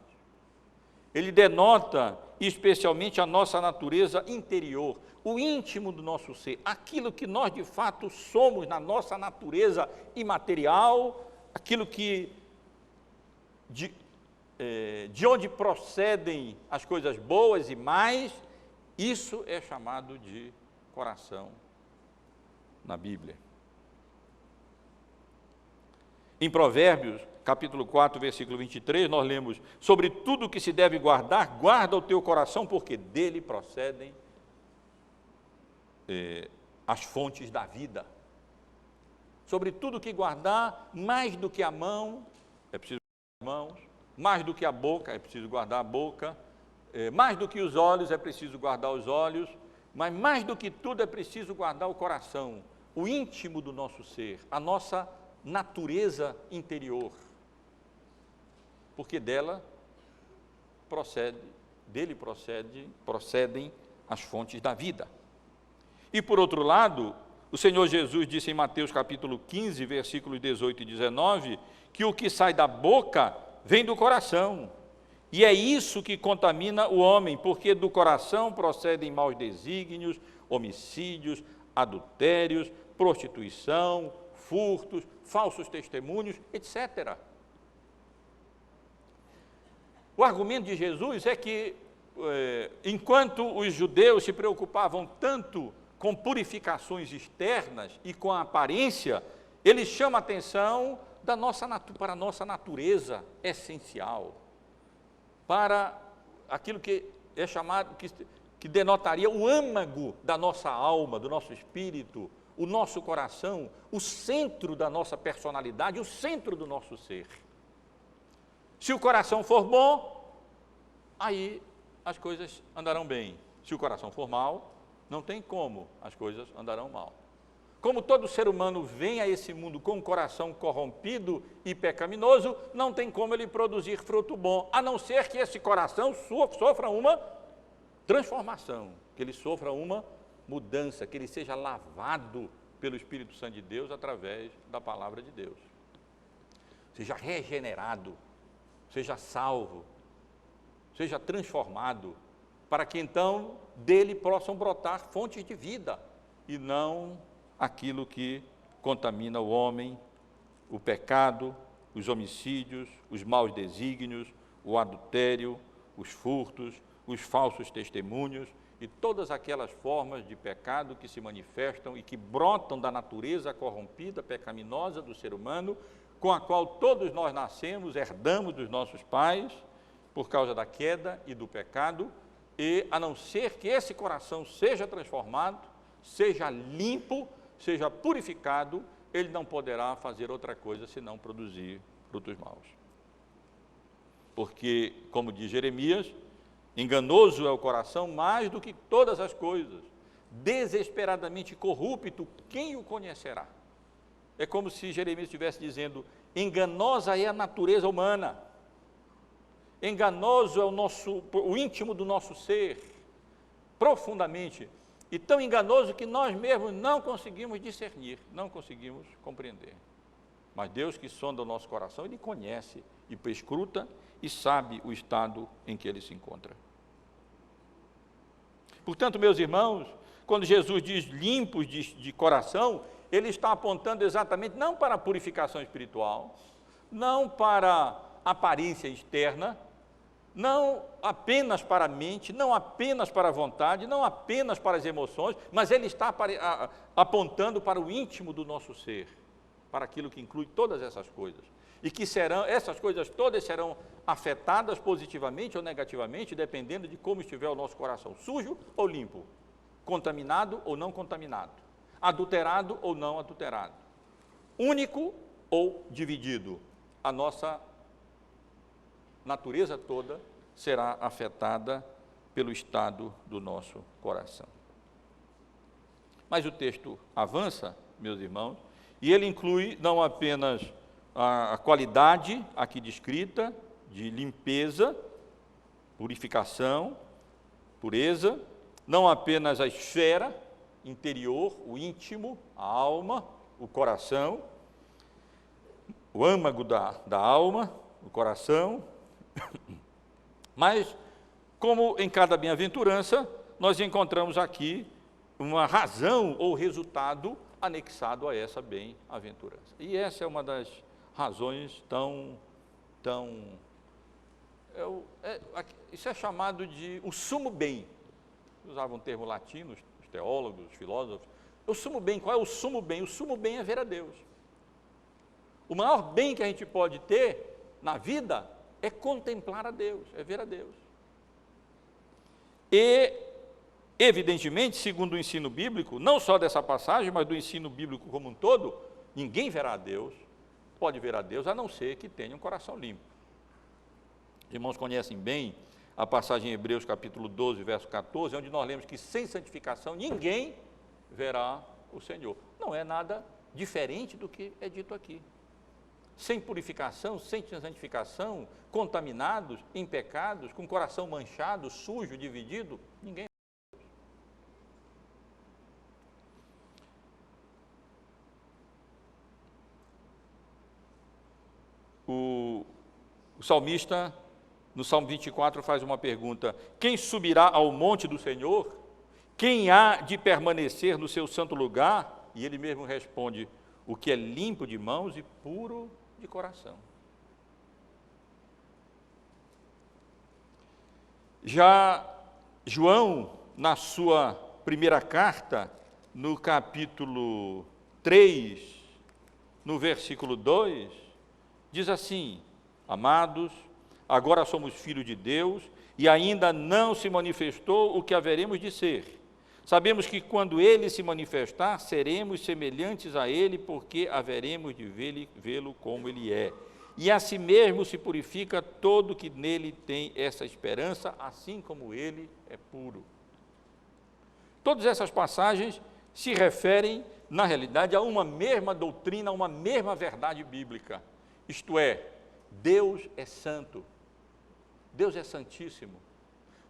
Ele denota especialmente a nossa natureza interior, o íntimo do nosso ser, aquilo que nós de fato somos na nossa natureza imaterial, aquilo que de onde procedem as coisas boas e mais, isso é chamado de coração na Bíblia. Em Provérbios, capítulo 4, versículo 23, nós lemos: sobre tudo que se deve guardar, guarda o teu coração, porque dele procedem as fontes da vida. Sobre tudo que guardar, mais do que a mão, é preciso guardar as mãos, mais do que a boca, é preciso guardar a boca, mais do que os olhos, é preciso guardar os olhos, mas mais do que tudo é preciso guardar o coração, o íntimo do nosso ser, a nossa natureza interior, porque dele procedem as fontes da vida. E por outro lado, o Senhor Jesus disse em Mateus capítulo 15, versículos 18 e 19, que o que sai da boca vem do coração, e é isso que contamina o homem, porque do coração procedem maus desígnios, homicídios, adultérios, prostituição, furtos, falsos testemunhos, etc. O argumento de Jesus é que, enquanto os judeus se preocupavam tanto com purificações externas e com a aparência, ele chama a atenção para a nossa natureza essencial, para aquilo que é chamado, que denotaria o âmago da nossa alma, do nosso espírito, o nosso coração, o centro da nossa personalidade, o centro do nosso ser. Se o coração for bom, aí as coisas andarão bem. Se o coração for mal, não tem como as coisas andarão mal. Como todo ser humano vem a esse mundo com um coração corrompido e pecaminoso, não tem como ele produzir fruto bom, a não ser que esse coração sofra uma transformação, que ele sofra uma mudança, que ele seja lavado pelo Espírito Santo de Deus através da palavra de Deus. Seja regenerado, seja salvo, seja transformado, para que então dele possam brotar fontes de vida, e não aquilo que contamina o homem, o pecado, os homicídios, os maus desígnios, o adultério, os furtos, os falsos testemunhos e todas aquelas formas de pecado que se manifestam e que brotam da natureza corrompida, pecaminosa do ser humano, com a qual todos nós nascemos, herdamos dos nossos pais, por causa da queda e do pecado, e a não ser que esse coração seja transformado, seja limpo, seja purificado, ele não poderá fazer outra coisa senão produzir frutos maus. Porque, como diz Jeremias, enganoso é o coração mais do que todas as coisas, desesperadamente corrupto, quem o conhecerá? É como se Jeremias estivesse dizendo: enganosa é a natureza humana, enganoso é o íntimo do nosso ser, profundamente e tão enganoso que nós mesmos não conseguimos discernir, não conseguimos compreender. Mas Deus que sonda o nosso coração, Ele conhece e perscruta e sabe o estado em que ele se encontra. Portanto, meus irmãos, quando Jesus diz limpos de coração, Ele está apontando exatamente não para a purificação espiritual, não para a aparência externa, não apenas para a mente, não apenas para a vontade, não apenas para as emoções, mas Ele está apontando para o íntimo do nosso ser, para aquilo que inclui todas essas coisas. E que essas coisas todas serão afetadas positivamente ou negativamente, dependendo de como estiver o nosso coração, sujo ou limpo, contaminado ou não contaminado, adulterado ou não adulterado, único ou dividido. A nossa natureza toda será afetada pelo estado do nosso coração. Mas o texto avança, meus irmãos, e ele inclui não apenas a qualidade aqui descrita de limpeza, purificação, pureza, não apenas a esfera interior, o íntimo, a alma, o coração, o âmago da alma, o coração, mas, como em cada bem-aventurança, nós encontramos aqui uma razão ou resultado anexado a essa bem-aventurança. E essa é uma das razões isso é chamado de o sumo bem. Usavam um termo latino, os teólogos, os filósofos. O sumo bem, qual é o sumo bem? O sumo bem é ver a Deus. O maior bem que a gente pode ter na vida é contemplar a Deus, é ver a Deus. E, evidentemente, segundo o ensino bíblico, não só dessa passagem, mas do ensino bíblico como um todo, ninguém verá a Deus, pode ver a Deus, a não ser que tenha um coração limpo. Os irmãos conhecem bem a passagem em Hebreus capítulo 12, verso 14, onde nós lemos que sem santificação ninguém verá o Senhor. Não é nada diferente do que é dito aqui. Sem purificação, sem santificação, contaminados, em pecados, com coração manchado, sujo, dividido, ninguém. O salmista, no Salmo 24, faz uma pergunta: quem subirá ao monte do Senhor? Quem há de permanecer no seu santo lugar? E ele mesmo responde: o que é limpo de mãos e puro de coração. Já João, na sua primeira carta, no capítulo 3, no versículo 2, diz assim: amados, agora somos filhos de Deus e ainda não se manifestou o que haveremos de ser. Sabemos que quando Ele se manifestar, seremos semelhantes a Ele, porque haveremos de vê-lo como Ele é. E a si mesmo se purifica todo que nele tem essa esperança, assim como Ele é puro. Todas essas passagens se referem, na realidade, a uma mesma doutrina, a uma mesma verdade bíblica. Isto é, Deus é santo, Deus é santíssimo,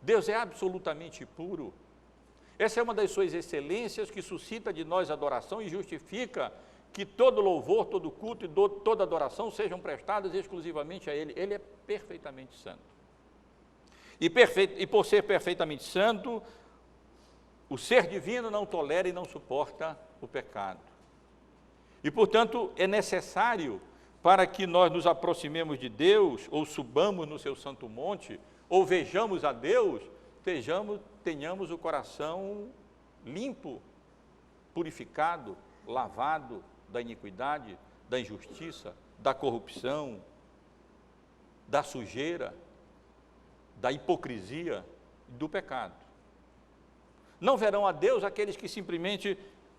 Deus é absolutamente puro. Essa é uma das suas excelências que suscita de nós adoração e justifica que todo louvor, todo culto e toda adoração sejam prestadas exclusivamente a Ele. Ele é perfeitamente santo. E por ser perfeitamente santo, o ser divino não tolera e não suporta o pecado. E, portanto, é necessário, para que nós nos aproximemos de Deus, ou subamos no seu santo monte, ou vejamos a Deus, tenhamos o coração limpo, purificado, lavado da iniquidade, da injustiça, da corrupção, da sujeira, da hipocrisia e do pecado. Não verão a Deus aqueles que simplesmente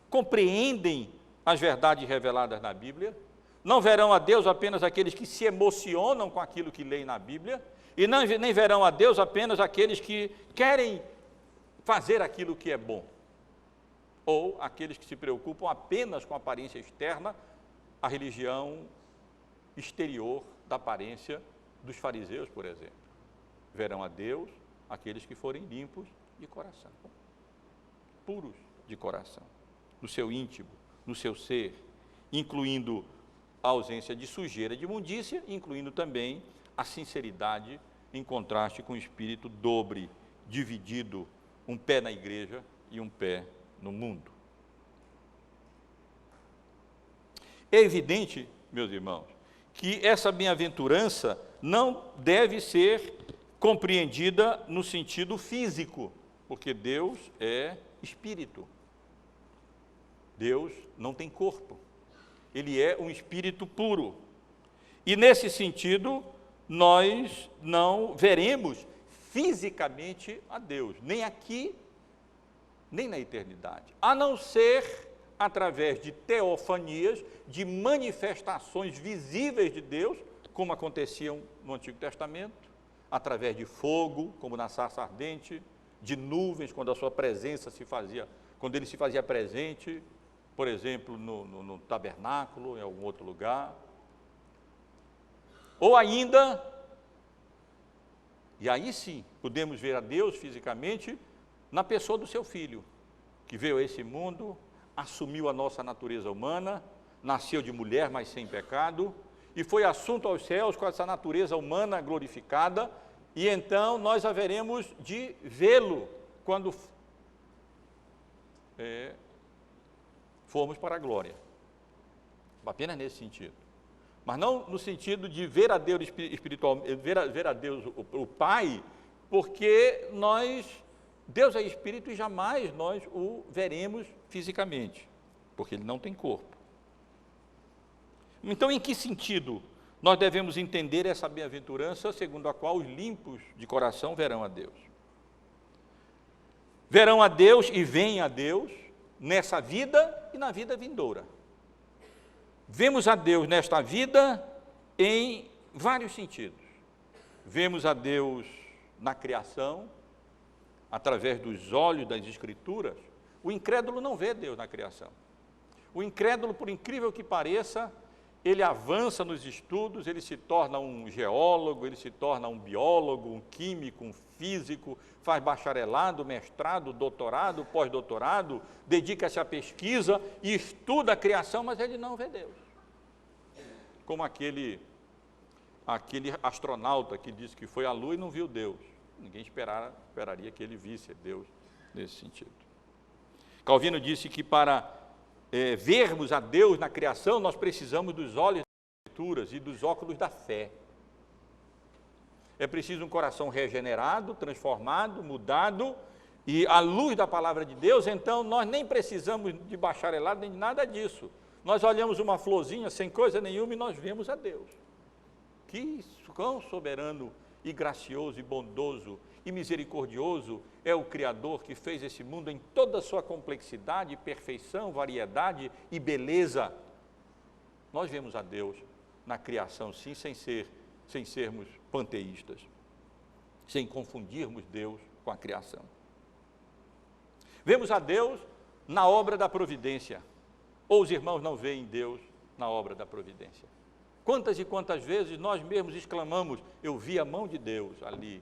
compreendem as verdades reveladas na Bíblia, não verão a Deus apenas aqueles que se emocionam com aquilo que leem na Bíblia, e nem verão a Deus apenas aqueles que querem fazer aquilo que é bom, ou aqueles que se preocupam apenas com a aparência externa, a religião exterior da aparência dos fariseus, por exemplo. Verão a Deus aqueles que forem limpos de coração, puros de coração, no seu íntimo, no seu ser, incluindo a ausência de sujeira, de imundícia, incluindo também a sinceridade em contraste com o espírito dobre, dividido, um pé na igreja e um pé no mundo. É evidente, meus irmãos, que essa bem-aventurança não deve ser compreendida no sentido físico, porque Deus é espírito. Deus não tem corpo. Ele é um espírito puro. E nesse sentido, nós não veremos fisicamente a Deus, nem aqui, nem na eternidade, a não ser através de teofanias, de manifestações visíveis de Deus, como aconteciam no Antigo Testamento, através de fogo, como na sarça ardente, de nuvens, quando a sua presença quando ele se fazia presente, por exemplo, no tabernáculo, em algum outro lugar. Ou ainda, e aí sim, podemos ver a Deus fisicamente, na pessoa do seu Filho, que veio a esse mundo, assumiu a nossa natureza humana, nasceu de mulher, mas sem pecado, e foi assunto aos céus com essa natureza humana glorificada, e então nós haveremos de vê-lo quando formos para a glória. Apenas nesse sentido. Mas não no sentido de ver a Deus espiritual, ver a Deus o Pai, porque Deus é espírito e jamais nós o veremos fisicamente, porque ele não tem corpo. Então, em que sentido nós devemos entender essa bem-aventurança segundo a qual os limpos de coração verão a Deus? Verão a Deus e veem a Deus nessa vida e na vida vindoura. Vemos a Deus nesta vida em vários sentidos. Vemos a Deus na criação, através dos olhos das Escrituras. O incrédulo não vê Deus na criação. O incrédulo, por incrível que pareça, ele avança nos estudos, ele se torna um geólogo, ele se torna um biólogo, um químico, um físico, faz bacharelado, mestrado, doutorado, pós-doutorado, dedica-se à pesquisa e estuda a criação, mas ele não vê Deus. Como aquele astronauta que disse que foi à Lua e não viu Deus. Ninguém esperaria que ele visse Deus nesse sentido. Calvino disse que para vermos a Deus na criação, nós precisamos dos olhos das Escrituras e dos óculos da fé. É preciso um coração regenerado, transformado, mudado, e à luz da palavra de Deus, então nós nem precisamos de bacharelado nem de nada disso. Nós olhamos uma florzinha sem coisa nenhuma e nós vemos a Deus. Que quão soberano e gracioso e bondoso e misericordioso é o Criador que fez esse mundo em toda a sua complexidade, perfeição, variedade e beleza. Nós vemos a Deus na criação, sim, sem sermos panteístas, sem confundirmos Deus com a criação. Vemos a Deus na obra da providência, ou os irmãos não veem Deus na obra da providência? Quantas e quantas vezes nós mesmos exclamamos, eu vi a mão de Deus ali,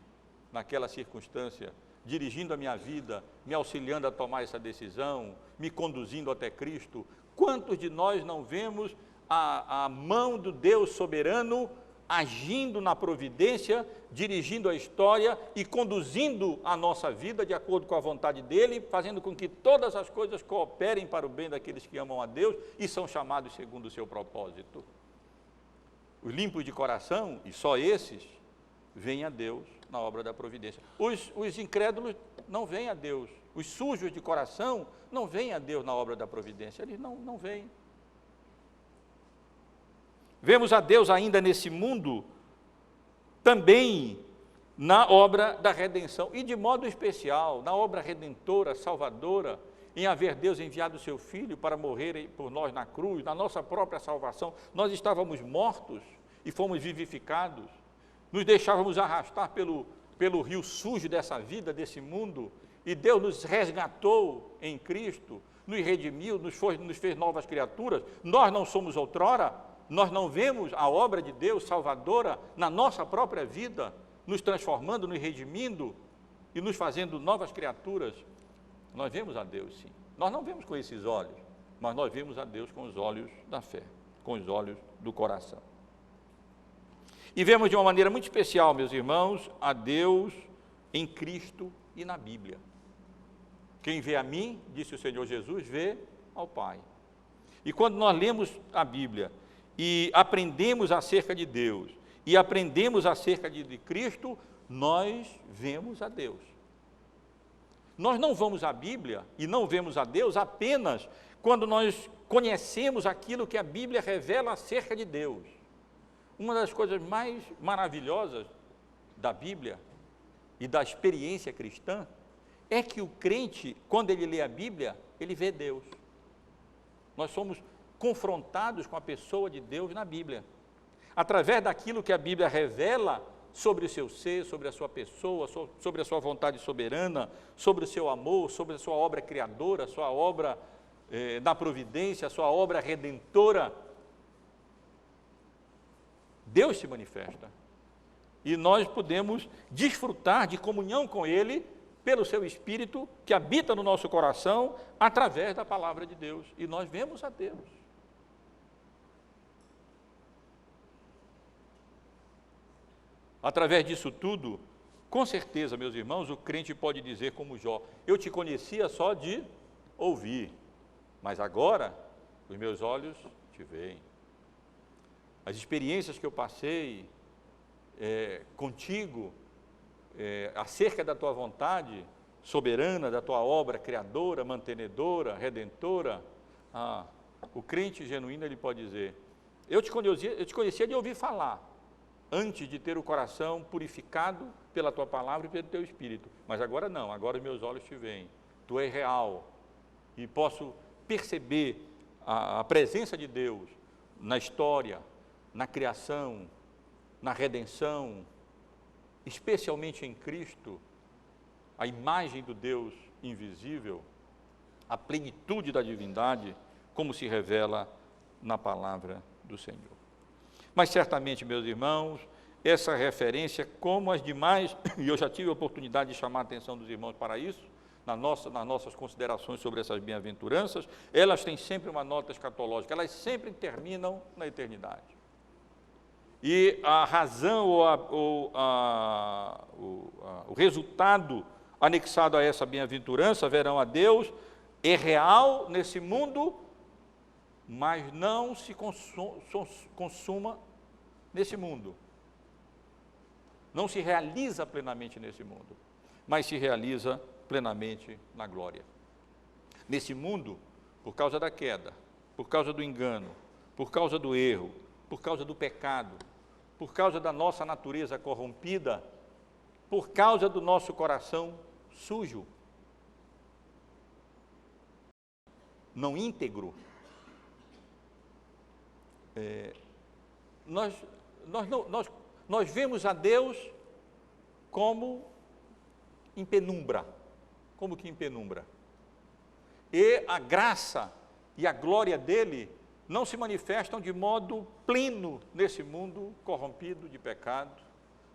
naquela circunstância, dirigindo a minha vida, me auxiliando a tomar essa decisão, me conduzindo até Cristo. Quantos de nós não vemos a mão do Deus soberano agindo na providência, dirigindo a história e conduzindo a nossa vida de acordo com a vontade dEle, fazendo com que todas as coisas cooperem para o bem daqueles que amam a Deus e são chamados segundo o seu propósito? Os limpos de coração, e só esses, veem a Deus na obra da providência. Os incrédulos não veem a Deus. Os sujos de coração não veem a Deus na obra da providência. Eles não veem. Vemos a Deus ainda nesse mundo, também na obra da redenção, e de modo especial, na obra redentora, salvadora, em haver Deus enviado o seu Filho para morrer por nós na cruz, na nossa própria salvação. Nós estávamos mortos e fomos vivificados, nos deixávamos arrastar pelo rio sujo dessa vida, desse mundo, e Deus nos resgatou em Cristo, nos redimiu, nos fez novas criaturas. Nós não somos outrora, nós não vemos a obra de Deus salvadora na nossa própria vida, nos transformando, nos redimindo e nos fazendo novas criaturas. Nós vemos a Deus, sim. Nós não vemos com esses olhos, mas nós vemos a Deus com os olhos da fé, com os olhos do coração. E vemos de uma maneira muito especial, meus irmãos, a Deus em Cristo e na Bíblia. Quem vê a mim, disse o Senhor Jesus, vê ao Pai. E quando nós lemos a Bíblia e aprendemos acerca de Deus, e aprendemos acerca de Cristo, nós vemos a Deus. Nós não vamos à Bíblia e não vemos a Deus apenas quando nós conhecemos aquilo que a Bíblia revela acerca de Deus. Uma das coisas mais maravilhosas da Bíblia e da experiência cristã é que o crente, quando ele lê a Bíblia, ele vê Deus. Nós somos confrontados com a pessoa de Deus na Bíblia, através daquilo que a Bíblia revela sobre o seu ser, sobre a sua pessoa, sobre a sua vontade soberana, sobre o seu amor, sobre a sua obra criadora, a sua obra da providência, a sua obra redentora. Deus se manifesta e nós podemos desfrutar de comunhão com Ele pelo seu Espírito que habita no nosso coração através da palavra de Deus, e nós vemos a Deus. Através disso tudo, com certeza, meus irmãos, o crente pode dizer como Jó: eu te conhecia só de ouvir, mas agora os meus olhos te veem. As experiências que eu passei contigo, acerca da tua vontade soberana, da tua obra criadora, mantenedora, redentora, o crente genuíno, ele pode dizer: eu te conhecia de ouvir falar, antes de ter o coração purificado pela tua palavra e pelo teu Espírito, mas agora não, agora os meus olhos te veem, tu és real, e posso perceber a presença de Deus na história, na criação, na redenção, especialmente em Cristo, a imagem do Deus invisível, a plenitude da divindade, como se revela na palavra do Senhor. Mas certamente, meus irmãos, essa referência, como as demais, e eu já tive a oportunidade de chamar a atenção dos irmãos para isso, nas nossas considerações sobre essas bem-aventuranças, elas têm sempre uma nota escatológica, elas sempre terminam na eternidade. E a razão o resultado anexado a essa bem-aventurança, verão a Deus, é real nesse mundo, mas não se consuma nesse mundo. Não se realiza plenamente nesse mundo, mas se realiza plenamente na glória. Nesse mundo, por causa da queda, por causa do engano, por causa do erro, por causa do pecado, por causa da nossa natureza corrompida, por causa do nosso coração sujo, não íntegro, nós vemos a Deus como em penumbra, como que em penumbra. E a graça e a glória dele não se manifestam de modo pleno nesse mundo corrompido de pecado,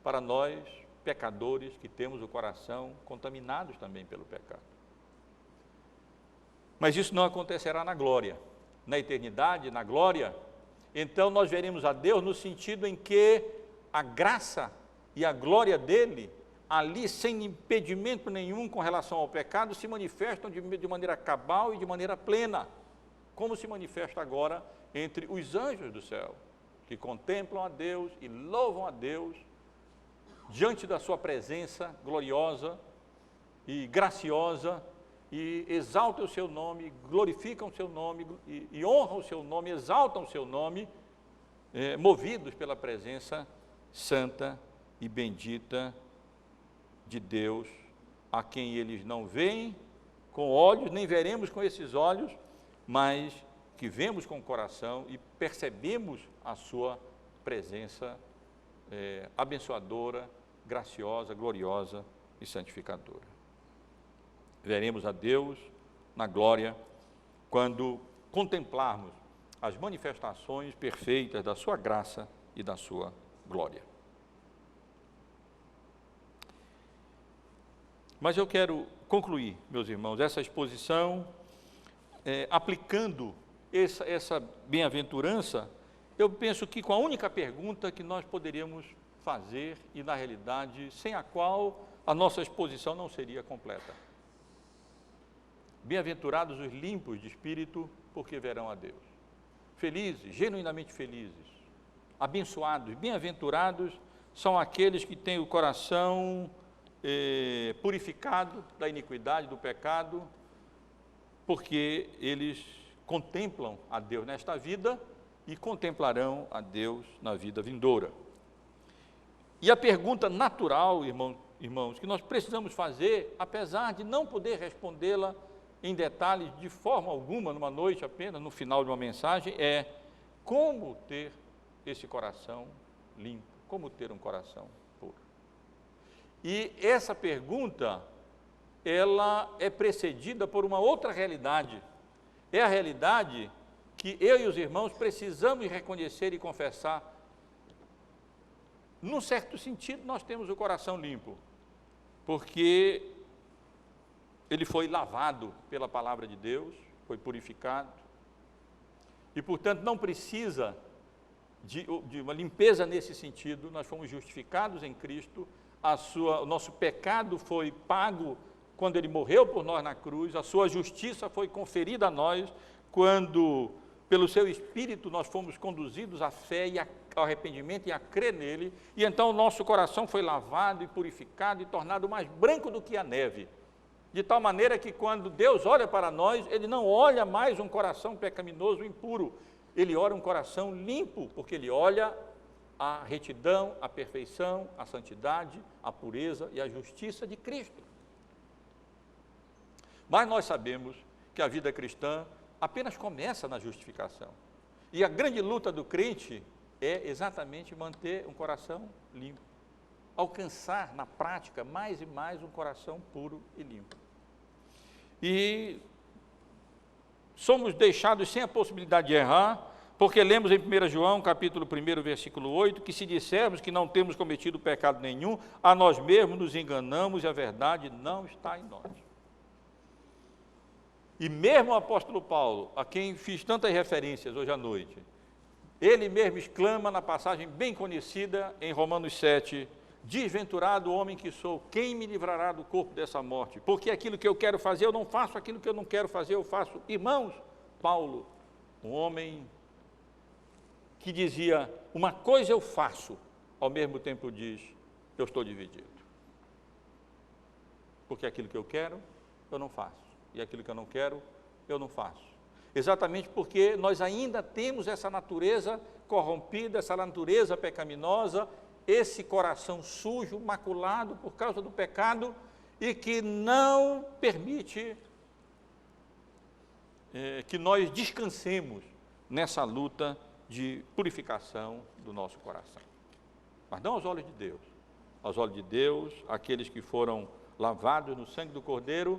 para nós, pecadores, que temos o coração contaminados também pelo pecado. Mas isso não acontecerá na glória, na eternidade, na glória. Então nós veremos a Deus no sentido em que a graça e a glória dele, ali sem impedimento nenhum com relação ao pecado, se manifestam de maneira cabal e de maneira plena, como se manifesta agora entre os anjos do céu, que contemplam a Deus e louvam a Deus diante da sua presença gloriosa e graciosa, e exaltam o seu nome, glorificam o seu nome e honram o seu nome, exaltam o seu nome, movidos pela presença santa e bendita de Deus, a quem eles não veem com olhos, nem veremos com esses olhos, mas que vemos com o coração e percebemos a sua presença abençoadora, graciosa, gloriosa e santificadora. Veremos a Deus na glória quando contemplarmos as manifestações perfeitas da sua graça e da sua glória. Mas eu quero concluir, meus irmãos, essa exposição, aplicando essa bem-aventurança, eu penso que com a única pergunta que nós poderíamos fazer, e na realidade, sem a qual a nossa exposição não seria completa. Bem-aventurados os limpos de espírito, porque verão a Deus. Felizes, genuinamente felizes, abençoados, bem-aventurados são aqueles que têm o coração purificado da iniquidade, do pecado, porque eles contemplam a Deus nesta vida e contemplarão a Deus na vida vindoura. E a pergunta natural, irmãos, que nós precisamos fazer, apesar de não poder respondê-la em detalhes de forma alguma, numa noite apenas, no final de uma mensagem, é como ter esse coração limpo, como ter um coração puro. E essa pergunta, ela é precedida por uma outra realidade. É a realidade que eu e os irmãos precisamos reconhecer e confessar. Num certo sentido, nós temos o coração limpo, porque ele foi lavado pela palavra de Deus, foi purificado, e, portanto, não precisa de uma limpeza nesse sentido. Nós fomos justificados em Cristo, o nosso pecado foi pago quando Ele morreu por nós na cruz, a sua justiça foi conferida a nós, quando, pelo seu Espírito, nós fomos conduzidos à fé e ao arrependimento e a crer nele, e então o nosso coração foi lavado e purificado e tornado mais branco do que a neve, de tal maneira que quando Deus olha para nós, Ele não olha mais um coração pecaminoso, impuro, Ele olha um coração limpo, porque Ele olha a retidão, a perfeição, a santidade, a pureza e a justiça de Cristo. Mas nós sabemos que a vida cristã apenas começa na justificação. E a grande luta do crente é exatamente manter um coração limpo. Alcançar na prática mais e mais um coração puro e limpo. E somos deixados sem a possibilidade de errar, porque lemos em 1 João, capítulo 1, versículo 8, que se dissermos que não temos cometido pecado nenhum, a nós mesmos nos enganamos e a verdade não está em nós. E mesmo o apóstolo Paulo, a quem fiz tantas referências hoje à noite, ele mesmo exclama na passagem bem conhecida em Romanos 7, desventurado homem que sou, quem me livrará do corpo dessa morte? Porque aquilo que eu quero fazer eu não faço, aquilo que eu não quero fazer eu faço. Irmãos, Paulo, um homem que dizia, uma coisa eu faço, ao mesmo tempo diz, eu estou dividido. Porque aquilo que eu quero, eu não faço. E aquilo que eu não quero, eu não faço. Exatamente porque nós ainda temos essa natureza corrompida, essa natureza pecaminosa, esse coração sujo, maculado por causa do pecado e que não permite que nós descansemos nessa luta de purificação do nosso coração. Mas não aos olhos de Deus. Aos olhos de Deus, aqueles que foram lavados no sangue do Cordeiro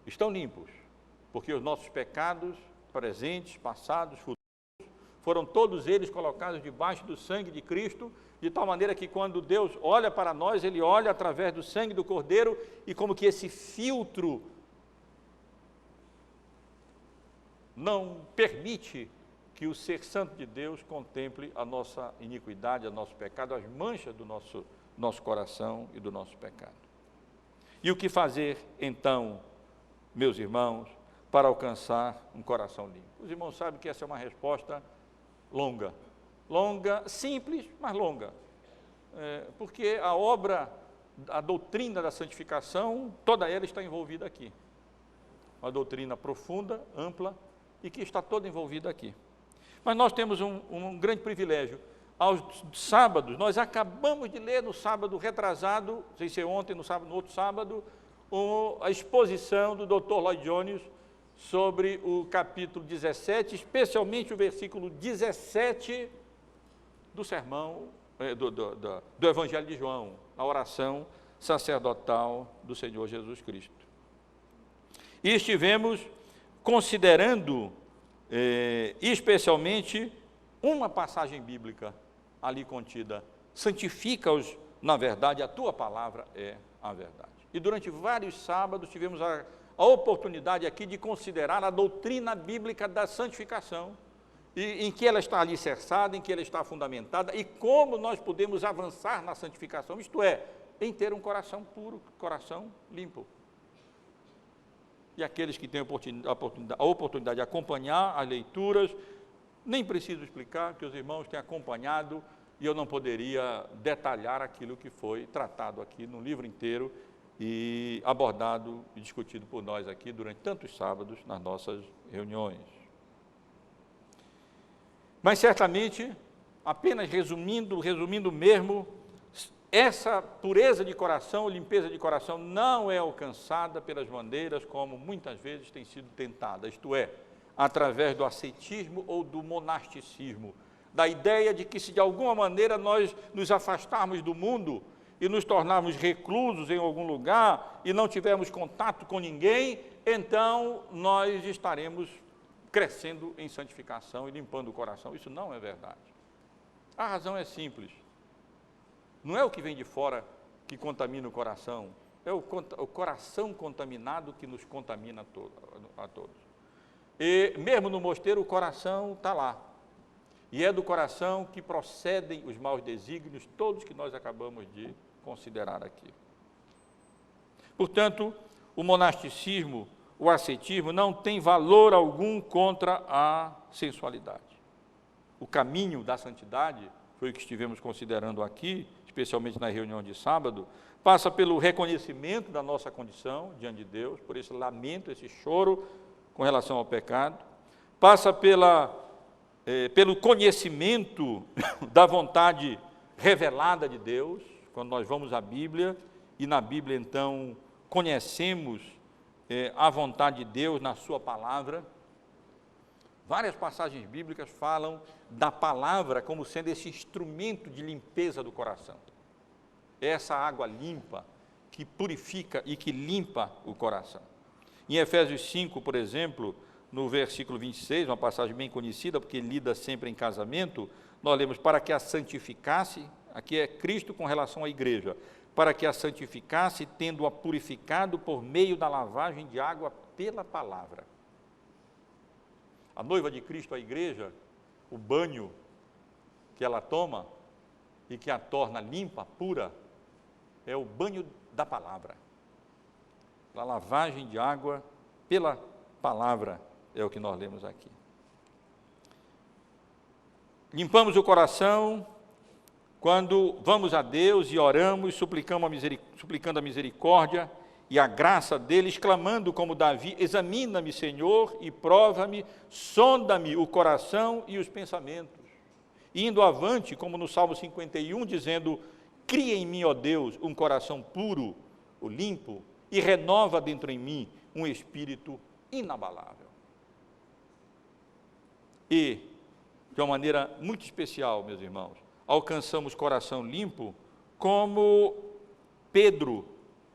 estão limpos, porque os nossos pecados, presentes, passados, futuros, foram todos eles colocados debaixo do sangue de Cristo, de tal maneira que quando Deus olha para nós, Ele olha através do sangue do Cordeiro, e como que esse filtro não permite que o ser santo de Deus contemple a nossa iniquidade, o nosso pecado, as manchas do nosso coração e do nosso pecado. E o que fazer, então, meus irmãos, para alcançar um coração limpo? Os irmãos sabem que essa é uma resposta longa, simples, mas longa, porque a obra, a doutrina da santificação, toda ela está envolvida aqui. Uma doutrina profunda, ampla e que está toda envolvida aqui. Mas nós temos um grande privilégio. Aos sábados, nós acabamos de ler no sábado retrasado, não sei se é ontem, no outro sábado, a exposição do Dr. Lloyd Jones sobre o capítulo 17, especialmente o versículo 17 do sermão, do Evangelho de João, a oração sacerdotal do Senhor Jesus Cristo. E estivemos considerando, especialmente, uma passagem bíblica ali contida: santifica-os, na verdade, a tua palavra é a verdade. E durante vários sábados tivemos a oportunidade aqui de considerar a doutrina bíblica da santificação, e em que ela está alicerçada, em que ela está fundamentada, e como nós podemos avançar na santificação, isto é, em ter um coração puro, coração limpo. E aqueles que têm a oportunidade de acompanhar as leituras, nem preciso explicar, que os irmãos têm acompanhado, e eu não poderia detalhar aquilo que foi tratado aqui no livro inteiro, e abordado e discutido por nós aqui durante tantos sábados nas nossas reuniões. Mas certamente, apenas resumindo mesmo, essa pureza de coração, limpeza de coração, não é alcançada pelas maneiras como muitas vezes tem sido tentada, isto é, através do ascetismo ou do monasticismo, da ideia de que se de alguma maneira nós nos afastarmos do mundo e nos tornarmos reclusos em algum lugar e não tivermos contato com ninguém, então nós estaremos crescendo em santificação e limpando o coração. Isso não é verdade. A razão é simples. Não é o que vem de fora que contamina o coração, é o coração contaminado que nos contamina a todos. E mesmo no mosteiro o coração está lá. E é do coração que procedem os maus desígnios, todos que nós acabamos de considerar aqui. Portanto, o monasticismo, o ascetismo não tem valor algum contra a sensualidade. O caminho da santidade, foi o que estivemos considerando aqui, especialmente na reunião de sábado, passa pelo reconhecimento da nossa condição diante de Deus, por esse lamento, esse choro com relação ao pecado, passa pelo conhecimento da vontade revelada de Deus, quando nós vamos à Bíblia, e na Bíblia, então, conhecemos a vontade de Deus na sua palavra. Várias passagens bíblicas falam da palavra como sendo esse instrumento de limpeza do coração. É essa água limpa que purifica e que limpa o coração. Em Efésios 5, por exemplo, no versículo 26, uma passagem bem conhecida, porque lida sempre em casamento, nós lemos, para que a santificasse, aqui é Cristo com relação à igreja, para que a santificasse, tendo-a purificado por meio da lavagem de água pela palavra. A noiva de Cristo, a igreja, o banho que ela toma e que a torna limpa, pura, é o banho da palavra. A lavagem de água pela palavra é o que nós lemos aqui. Limpamos o coração quando vamos a Deus e oramos, suplicando a misericórdia e a graça dele, exclamando como Davi, examina-me, Senhor, e prova-me, sonda-me o coração e os pensamentos. E indo avante, como no Salmo 51, dizendo, cria em mim, ó Deus, um coração puro, o limpo, e renova dentro em mim um espírito inabalável. E, de uma maneira muito especial, meus irmãos, alcançamos coração limpo, como Pedro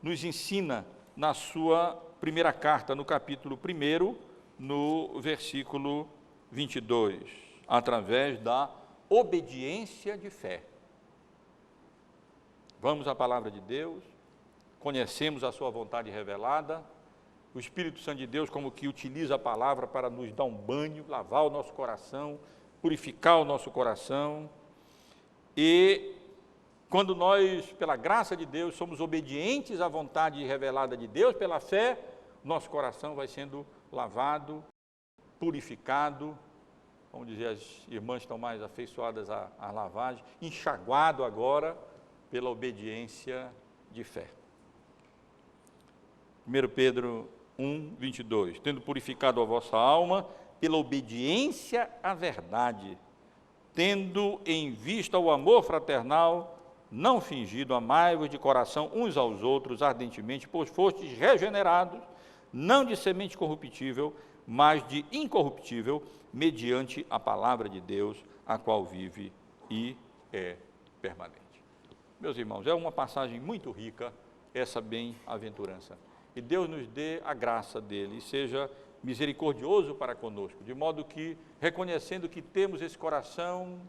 nos ensina na sua primeira carta, no capítulo 1, no versículo 22, através da obediência de fé. Vamos à palavra de Deus, conhecemos a sua vontade revelada, o Espírito Santo de Deus como que utiliza a palavra para nos dar um banho, lavar o nosso coração, purificar o nosso coração, e quando nós, pela graça de Deus, somos obedientes à vontade revelada de Deus, pela fé, nosso coração vai sendo lavado, purificado, vamos dizer, as irmãs estão mais afeiçoadas à lavagem, enxaguado agora pela obediência de fé. 1 Pedro 1, 22, tendo purificado a vossa alma pela obediência à verdade, tendo em vista o amor fraternal, não fingido, amai-vos de coração uns aos outros ardentemente, pois fostes regenerados, não de semente corruptível, mas de incorruptível, mediante a palavra de Deus, a qual vive e é permanente. Meus irmãos, é uma passagem muito rica, essa bem-aventurança. E Deus nos dê a graça dele, e seja misericordioso para conosco, de modo que, reconhecendo que temos esse coração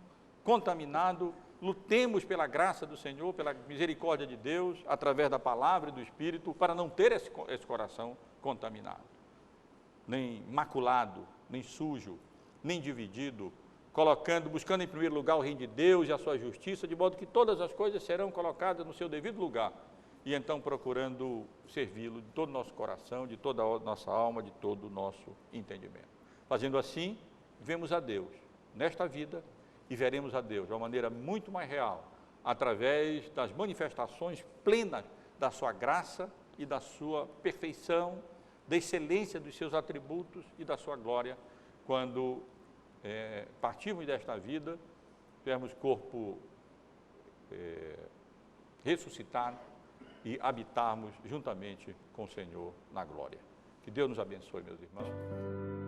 contaminado, lutemos pela graça do Senhor, pela misericórdia de Deus, através da palavra e do Espírito, para não ter esse coração contaminado, nem maculado, nem sujo, nem dividido, buscando em primeiro lugar o reino de Deus e a sua justiça, de modo que todas as coisas serão colocadas no seu devido lugar, e então procurando servi-lo de todo o nosso coração, de toda a nossa alma, de todo o nosso entendimento. Fazendo assim, vemos a Deus nesta vida e veremos a Deus de uma maneira muito mais real, através das manifestações plenas da sua graça e da sua perfeição, da excelência dos seus atributos e da sua glória, quando partirmos desta vida, tivermos corpo ressuscitado e habitarmos juntamente com o Senhor na glória. Que Deus nos abençoe, meus irmãos.